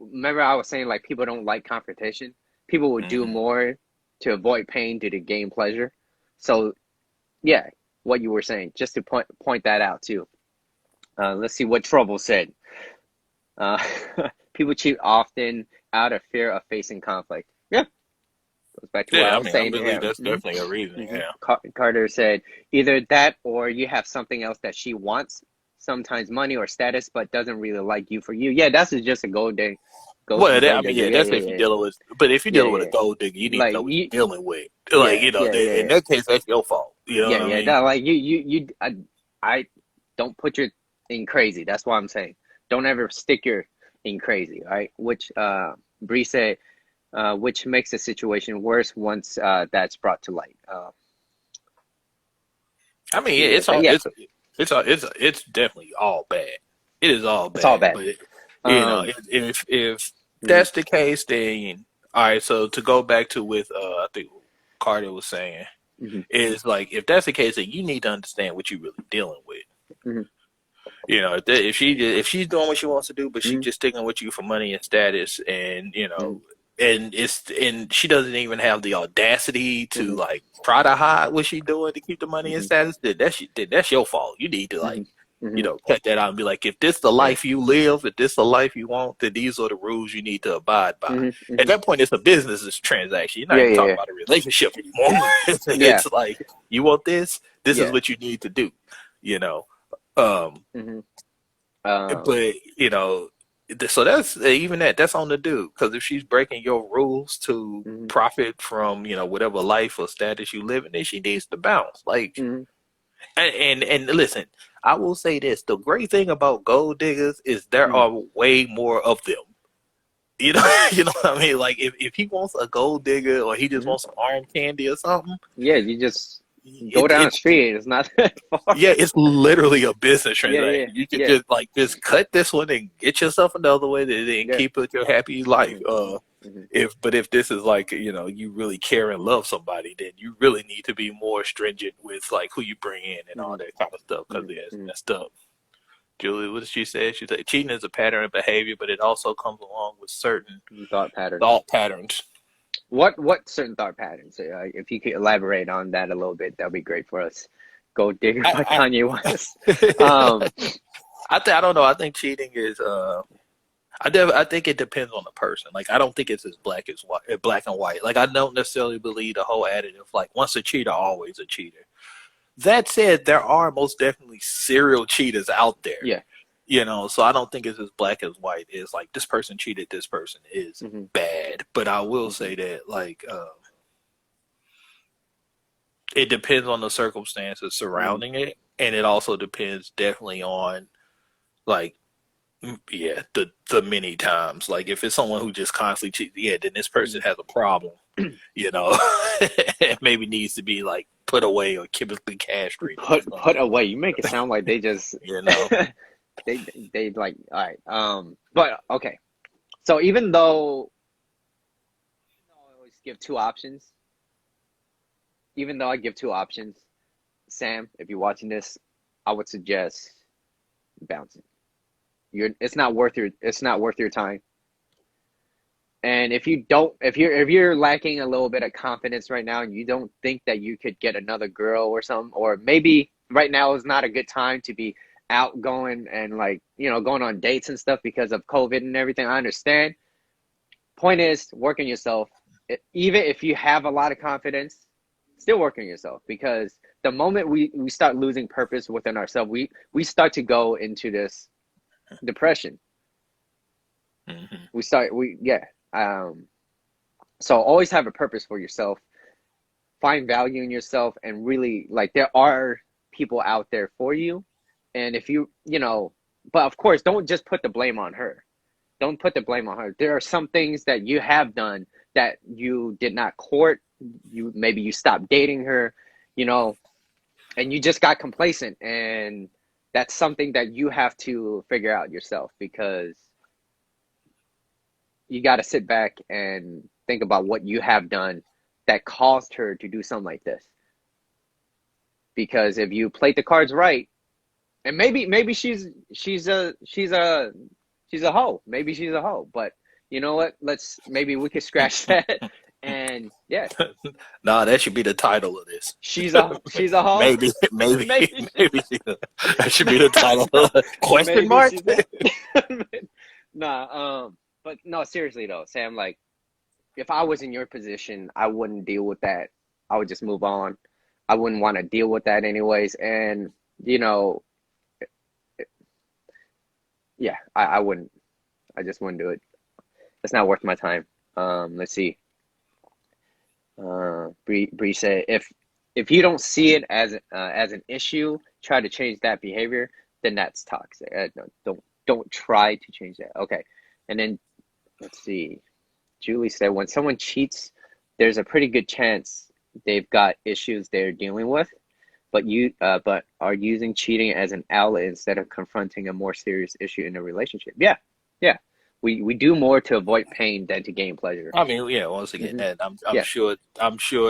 remember I was saying like people don't like confrontation. People will do Hmm. more to avoid pain to gain pleasure. So yeah, what you were saying, just to point that out too. Let's see what Trouble said. Uh, people cheat often out of fear of facing conflict. Yeah, goes back to what Yeah, I I was mean, I saying. believe Yeah. that's definitely a reason. Yeah. Carter said either that or you have something else that she wants, sometimes money or status, but doesn't really like you for you. Yeah, that's just a Well, I gold mean, digger. yeah, Yeah, that's yeah, if you're yeah, dealing with. But if you're yeah, dealing with a yeah. gold digger, you need to Like know what you're you, dealing with. Like, yeah, yeah, in yeah, that case, that's your fault. You know yeah, what I yeah. mean? That like I don't put your in crazy. That's what I'm saying. Don't ever stick your in crazy. All right, which Bree said. Which makes the situation worse once that's brought to light. I Let's mean, see what it's that. all Yeah, it's definitely all bad. It is all it's all bad. bad. But Um, if mhm, that's the case, then all right. So to go back to with I think Carter was saying mhm, is like if that's the case, then you need to understand what you're really dealing with. mhm, If she's doing what she wants to do, but she's mhm, just sticking with you for money and status, and mhm, and she doesn't even have the audacity to mhm, like try to hide what she's doing to keep the money and mhm, status, then that's your fault. You need to like mhm, mhm. cut that out and be like, if this the Yeah. life you live, if this the life you want, then these are the rules you need to abide by. Mhm, At mhm. that point, it's a business transaction. You're not Yeah, even talking yeah, about a relationship anymore. yeah. Yeah, It's like you want this. This is yeah. what you need to do. You know. Um, Mhm. Um, but so that's even that's on the dude because if she's breaking your rules to mhm, profit from whatever life or status you live in, then she needs to bounce. Like mhm, and listen, I will say this: the great thing about gold diggers is there mhm, are way more of them. You know, you know what I mean. Like if he wants a gold digger or he just mhm. wants some arm candy or something, Yeah, you just go it down the it street. It's not that far. yeah, it's literally a business Yeah, yeah, transaction. You could yeah. just cut this one and get yourself another one and then Yeah. keep it your happy life. Mhm, mhm, If this is like you really care and love somebody, then you really need to be more stringent with like who you bring in and all mhm, that kind of stuff because mhm, yeah, it's mhm. messed up. Julie, what did she say? She said cheating is a pattern of behavior, but it also comes along with certain Thought patterns. thought patterns. What certain thought patterns? If you could elaborate on that a little bit, that'd be great for us. Gold Digger by I, Kanye West. I, Um, I don't know. I think cheating is I think it depends on the person. Like I don't think it's as black and white. Like I don't necessarily believe the whole additive like once a cheater, always a cheater. That said, there are most definitely serial cheaters out there. yeah. So I don't think it's as black as white. It's like this person cheated, this person is Hmm. bad. But I will Hmm. say that like it depends on the circumstances Hmm. surrounding it, and it also depends definitely on like yeah, the many times. Like if it's someone who just constantly cheats, yeah, then this person has a problem, you know. It maybe needs to be like put away or chemically castrated or Put something. away. You make it sound like they just You know. they like all right. But okay. So even though I always give two options, even though I give two options, Sam, if you're watching this, I would suggest bouncing. It's not worth your time. And if you don't, if you're lacking a little bit of confidence right now, and you don't think that you could get another girl or something, or maybe right now is not a good time to be outgoing and like going on dates and stuff because of COVID and everything. I understand. Point is, work on yourself. Even if you have a lot of confidence, still work on yourself because the moment we start losing purpose within ourselves, we start to go into this depression. Mhm. So always have a purpose for yourself. Find value in yourself, and really, like, there are people out there for you. And if but of course, don't just put the blame on her. Don't put the blame on her. There are some things that you have done that you did not court. Maybe you stopped dating her, you know, and you just got complacent, and that's something that you have to figure out yourself, because you got to sit back and think about what you have done that caused her to do something like this. Because if you played the cards right, and maybe she's a hoe. Maybe she's a hoe. But you know what? Maybe we could scratch that. And yeah, Nah, that should be the title of this. she's a hoe. Maybe, maybe, Maybe maybe that should be the title. Question maybe mark? she's a nah. But no, seriously though, Sam. Like, if I was in your position, I wouldn't deal with that. I would just move on. I wouldn't want to deal with that anyways. And you know, yeah, I wouldn't. I just wouldn't do it. It's not worth my time. Let's see. Bree said, if you don't see it as an issue, try to change that behavior, then that's toxic. No, don't try to change that. Okay, and then let's see. Julie said, when someone cheats, there's a pretty good chance they've got issues they're dealing with, but are using cheating as an outlet instead of confronting a more serious issue in a relationship. Yeah, yeah. We do more to avoid pain than to gain pleasure. I mean, yeah. Once again, Hmm. that I'm Yeah. sure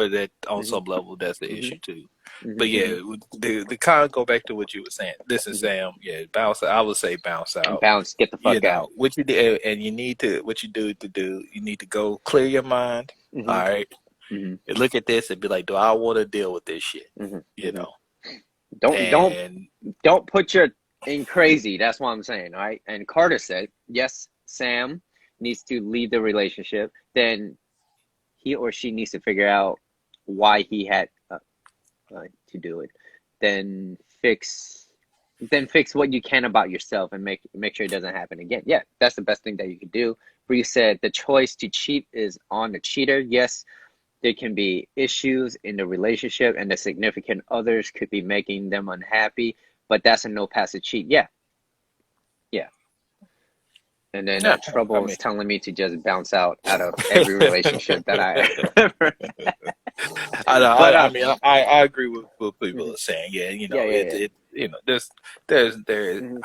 that on Hmm. some level that's the Hmm. issue too. But Hmm. yeah, the kind of go back to what you were saying. Listen, Hmm. Sam. Yeah, bounce. I would say bounce And out. bounce, get the You fuck know out. what you do, and you need to what you do to do. You need to go clear your mind. Hmm. All right, Hmm. and look at this and be like, do I want to deal with this shit? Hmm. You Hmm. know, Don't don't and don't put your in crazy. That's what I'm saying. All right. And Carter said, yes, Sam needs to leave the relationship. Then he or she needs to figure out why he had to do it. Then fix fix what you can about yourself, and make sure it doesn't happen again. Yeah, that's the best thing that you could do. Bree said the choice to cheat is on the cheater. Yes, there can be issues in the relationship, and the significant others could be making them unhappy, but that's a no pass to cheat. Yeah, yeah. And then yeah, I Trouble is mean. telling me to just bounce out of every relationship that I ever. I know. But I mean, I agree with what people mhm. are saying. Yeah, Yeah, yeah, yeah. there. Hmm.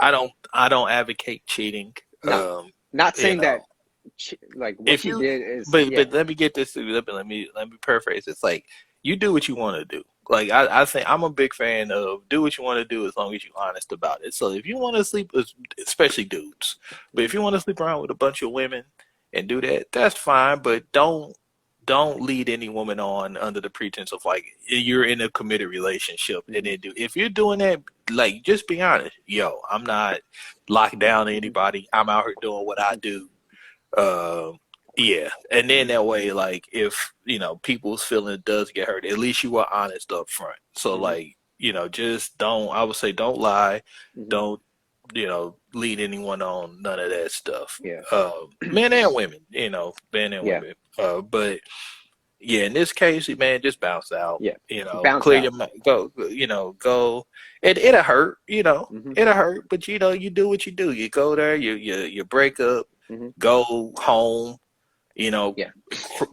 I don't advocate cheating. No, not You saying know, that like what if she you, did is, yeah. but let me get this. Let me paraphrase. It's like you do what you want to do. Like I think I'm a big fan of do what you want to do as long as you're honest about it. So if you want to sleep, especially dudes, but if Mhm. you want to sleep around with a bunch of women and do that, that's fine. But don't lead any woman on under the pretense of like you're in a committed relationship and Mhm. then do if you're doing that, like just be honest. Yo, I'm not locked down to Mhm. anybody. I'm out here doing what I Mhm. do. Uh, yeah, and then Mhm. that way, like if people's feeling does get hurt, at least you were honest up front. So Mhm. like just don't. I would say don't lie, Mhm. don't lead anyone on none of that stuff. Yeah. Men and women, men and Yeah. women. But yeah, in this case, man, just bounce out. Yeah. Bounce Clear your out. mind. Go. Go. It'll hurt. Mhm. It'll hurt. But you do what you do. You go there. You break up. Mhm. Go home. Yeah.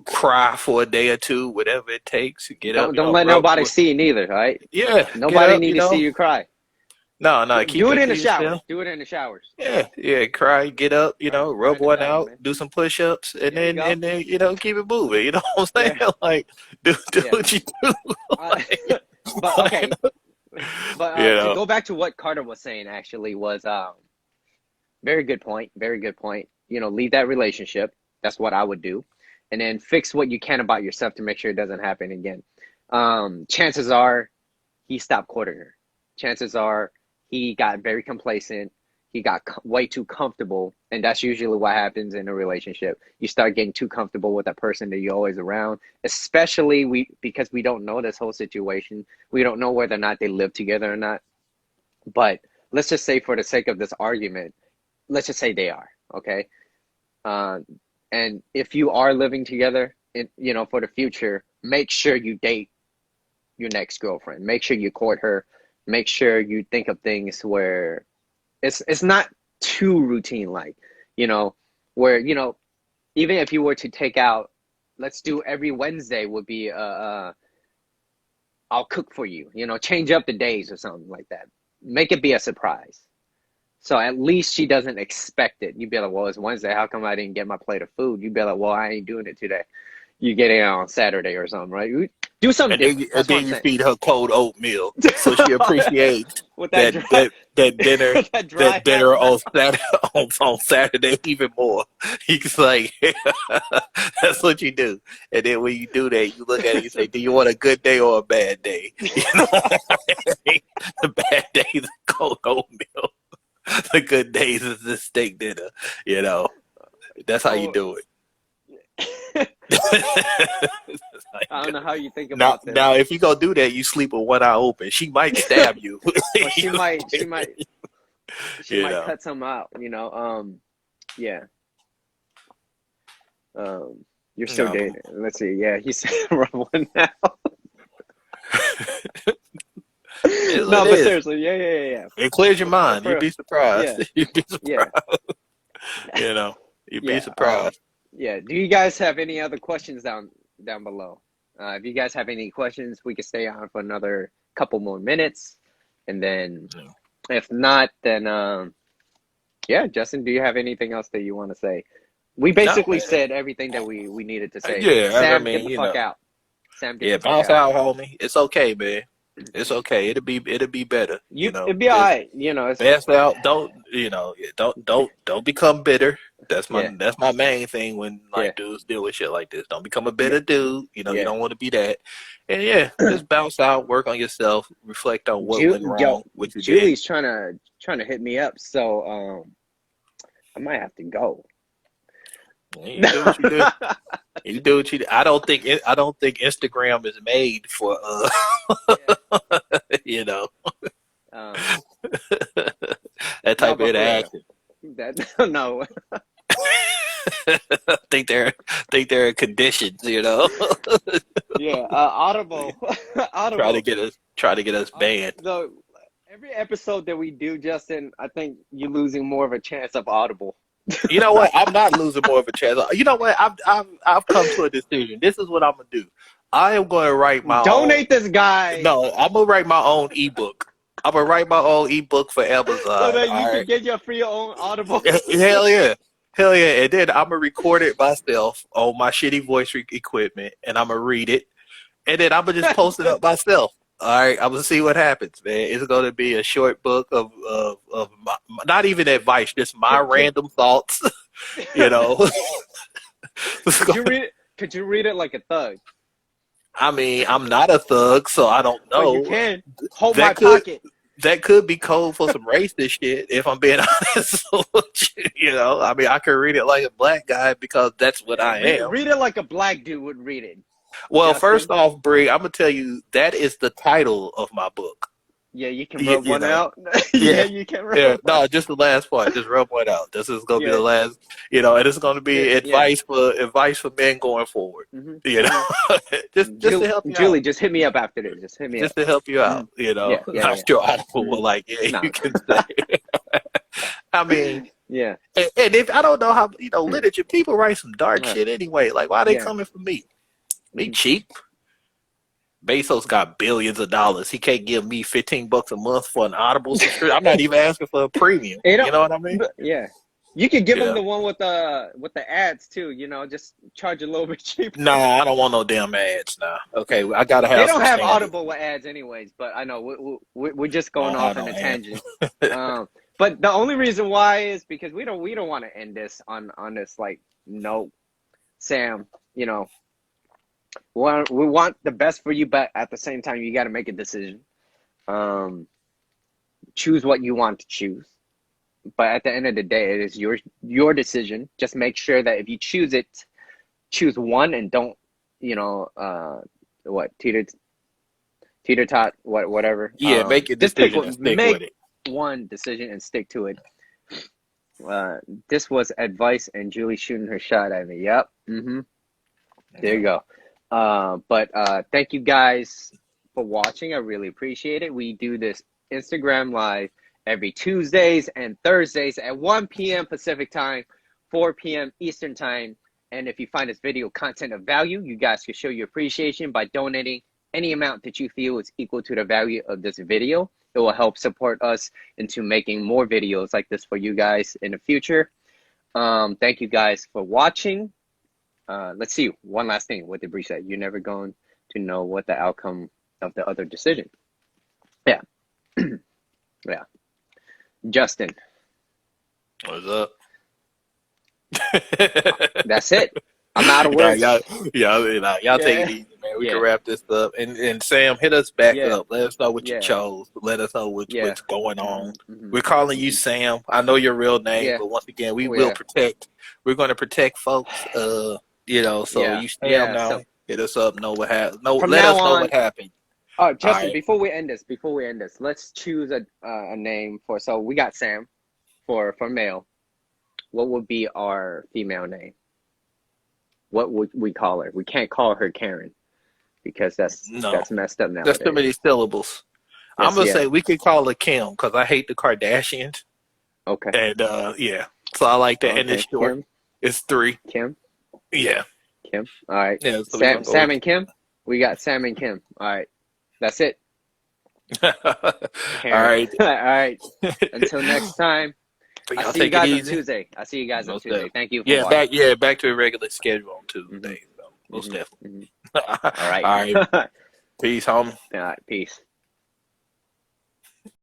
Cry for a day or two, whatever it takes. Get up. Don't let Rub. nobody see neither, right? Yeah. Get Nobody up. need to see you cry. No, no. Keep Do it it in to the yourself. showers. Do it in the showers. Yeah, yeah, cry, get up, Cry rub in the one shower, out, man. do some push-ups, There you go. and then keep it moving. You know what I'm Yeah. saying? Like, do Yeah. what you do. Uh, Like, but like, okay. But you to know, go back to what Carter was saying, actually, was very good point. Very good point. Leave that relationship. That's what I would do. And then fix what you can about yourself to make sure it doesn't happen again. Chances are he stopped courting her. Chances are he got very complacent. He got way too comfortable. And that's usually what happens in a relationship. You start getting too comfortable with that person that you're always around, especially because we don't know this whole situation. We don't know whether or not they live together or not. But let's just say, for the sake of this argument, let's just say they are, okay? And if you are living together, for the future, make sure you date your next girlfriend. Make sure you court her. Make sure you think of things where it's not too routine, like, where, even if you were to take out, let's do every Wednesday would be I'll cook for you, change up the days or something like that. Make it be a surprise. So at least she doesn't expect it. You'd be like, well, it's Wednesday. How come I didn't get my plate of food? You'd be like, well, I ain't doing it today. You get it on Saturday or something, right? Do something different. And then you feed her cold oatmeal, so she appreciates With that dry, that dinner that dry on Saturday on Saturday even more. He's like, that's what you do. And then when you do that, you look at it, you say, do you want a good day or a bad day? The bad days is cold oatmeal. The good days is the steak dinner. That's how you do it. I don't know how you think about that. Now, if you go do that, you sleep with one eye open. She might stab you. Or she might cut some out. Yeah. You're still dating. Let's see. Yeah, he said rub one now. No, but seriously, yeah. It clears your mind. You'd be surprised. Yeah. You'd be surprised. You'd be surprised. Yeah. Do you guys have any other questions down below? If you guys have any questions, we can stay on for another couple more minutes, and then if not, then Justin, do you have anything else that you want to say? We basically said everything that we needed to say. Yeah, Sam, get the fuck out. Sam, get the fuck bounce out, homie. It's okay, man. It's okay. It'll be better. It'd be all right. It's bounce out. Don't become bitter. That's my main thing when dudes deal with shit like this. Don't become a bitter dude. You don't want to be that. And just bounce out, work on yourself, reflect on what went wrong. Julie's trying to hit me up, so I might have to go. You do what you do. You do what you do. I don't think Instagram is made for that type of interaction. No. think they're conditions, Yeah, Audible. Try to get us banned. So every episode that we do, Justin, I think you're losing more of a chance of Audible. You know what? I'm not losing more of a chance. You know what? I've come to a decision. This is what I'm gonna do. I am going to write my donate this guy. No, I'm gonna write my own ebook. I'm gonna write my own ebook for Amazon, so that you can get your free own Audible. Hell yeah. And then I'm gonna record it myself on my shitty voice equipment, and I'm gonna read it, and then I'm gonna just post it up myself. All right, I'm gonna see what happens, man. It's gonna be a short book of my, not even advice, just my random thoughts. Could you read it like a thug? I mean, I'm not a thug, so I don't know. Well, you can hold my pocket. That could be code for some racist shit, if I'm being honest with you. I mean, I could read it like a black guy because that's what I am. Read it like a black dude would read it. Well, first off, Bree, I'm gonna tell you that is the title of my book. Yeah, you can rub one out. You can rub one. No, just the last part. Just rub one out. This is gonna be the last. And it's gonna be advice for men going forward. Mm-hmm. Just to help you Julie, out. Just hit me up after this. Just hit me up. To help you out. Not your article, but you can say. I mean. Yeah. And if I don't know how literature, people write some dark shit anyway. Like, why are they coming for me? Me cheap. Bezos got billions of dollars. He can't give me $15 a month for an Audible subscription. I'm not even asking for a premium. You know what I mean? Yeah. You could give him the one with the ads too. Just charge a little bit cheaper. No, I don't want no damn ads now. Okay, I gotta have. They don't have Audible with ads anyways, but I know we're just going off in a tangent. But the only reason why is because we don't want to end this on this note. Sam, we want the best for you, but at the same time, you got to make a decision. Choose what you want to choose. But at the end of the day, it is your decision. Just make sure that if you choose it, choose one and don't, teeter-tot, whatever. Yeah, make it decision and stick with it. One decision and stick to it. This was advice, and Julie shooting her shot at me. Yep. There you go. But thank you guys for watching. I really appreciate it. We do this Instagram live every Tuesdays and Thursdays at 1 p.m. Pacific time, 4 p.m. Eastern time. And if you find this video content of value, you guys can show your appreciation by donating any amount that you feel is equal to the value of this video. It will help support us into making more videos like this for you guys in the future. Thank you guys for watching. Let's see, one last thing. What did Bree say? You're never going to know what the outcome of the other decision. Yeah. Yeah. Justin. What's up? That's it. I'm out of words. Y'all take it easy, man. We can wrap this up. And Sam, hit us back up. Let us know what you chose. Let us know what's going on. We're calling you Sam. I know your real name, but once again, we will protect. We're going to protect folks. So you Sam now. So, hit us up. Know what happened. Let us know what happened. Justin, before we end this, let's choose a name for. So we got Sam for male. What would be our female name? What would we call her? We can't call her Karen because that's messed up now. That's too many syllables. Yes, I'm gonna say we could call her Kim because I hate the Kardashians. Okay. And so I like that. Okay. And it's short. Kim? It's 3. Kim. Yeah. Kim. All right. Yeah, so Sam and Kim. We got Sam and Kim. All right. That's it. All right. All right. Until next time. I'll see you guys on Tuesday. Thank you for watching. Back to a regular schedule on Tuesday. So most definitely. All right. All right. Peace, homie. All right, peace.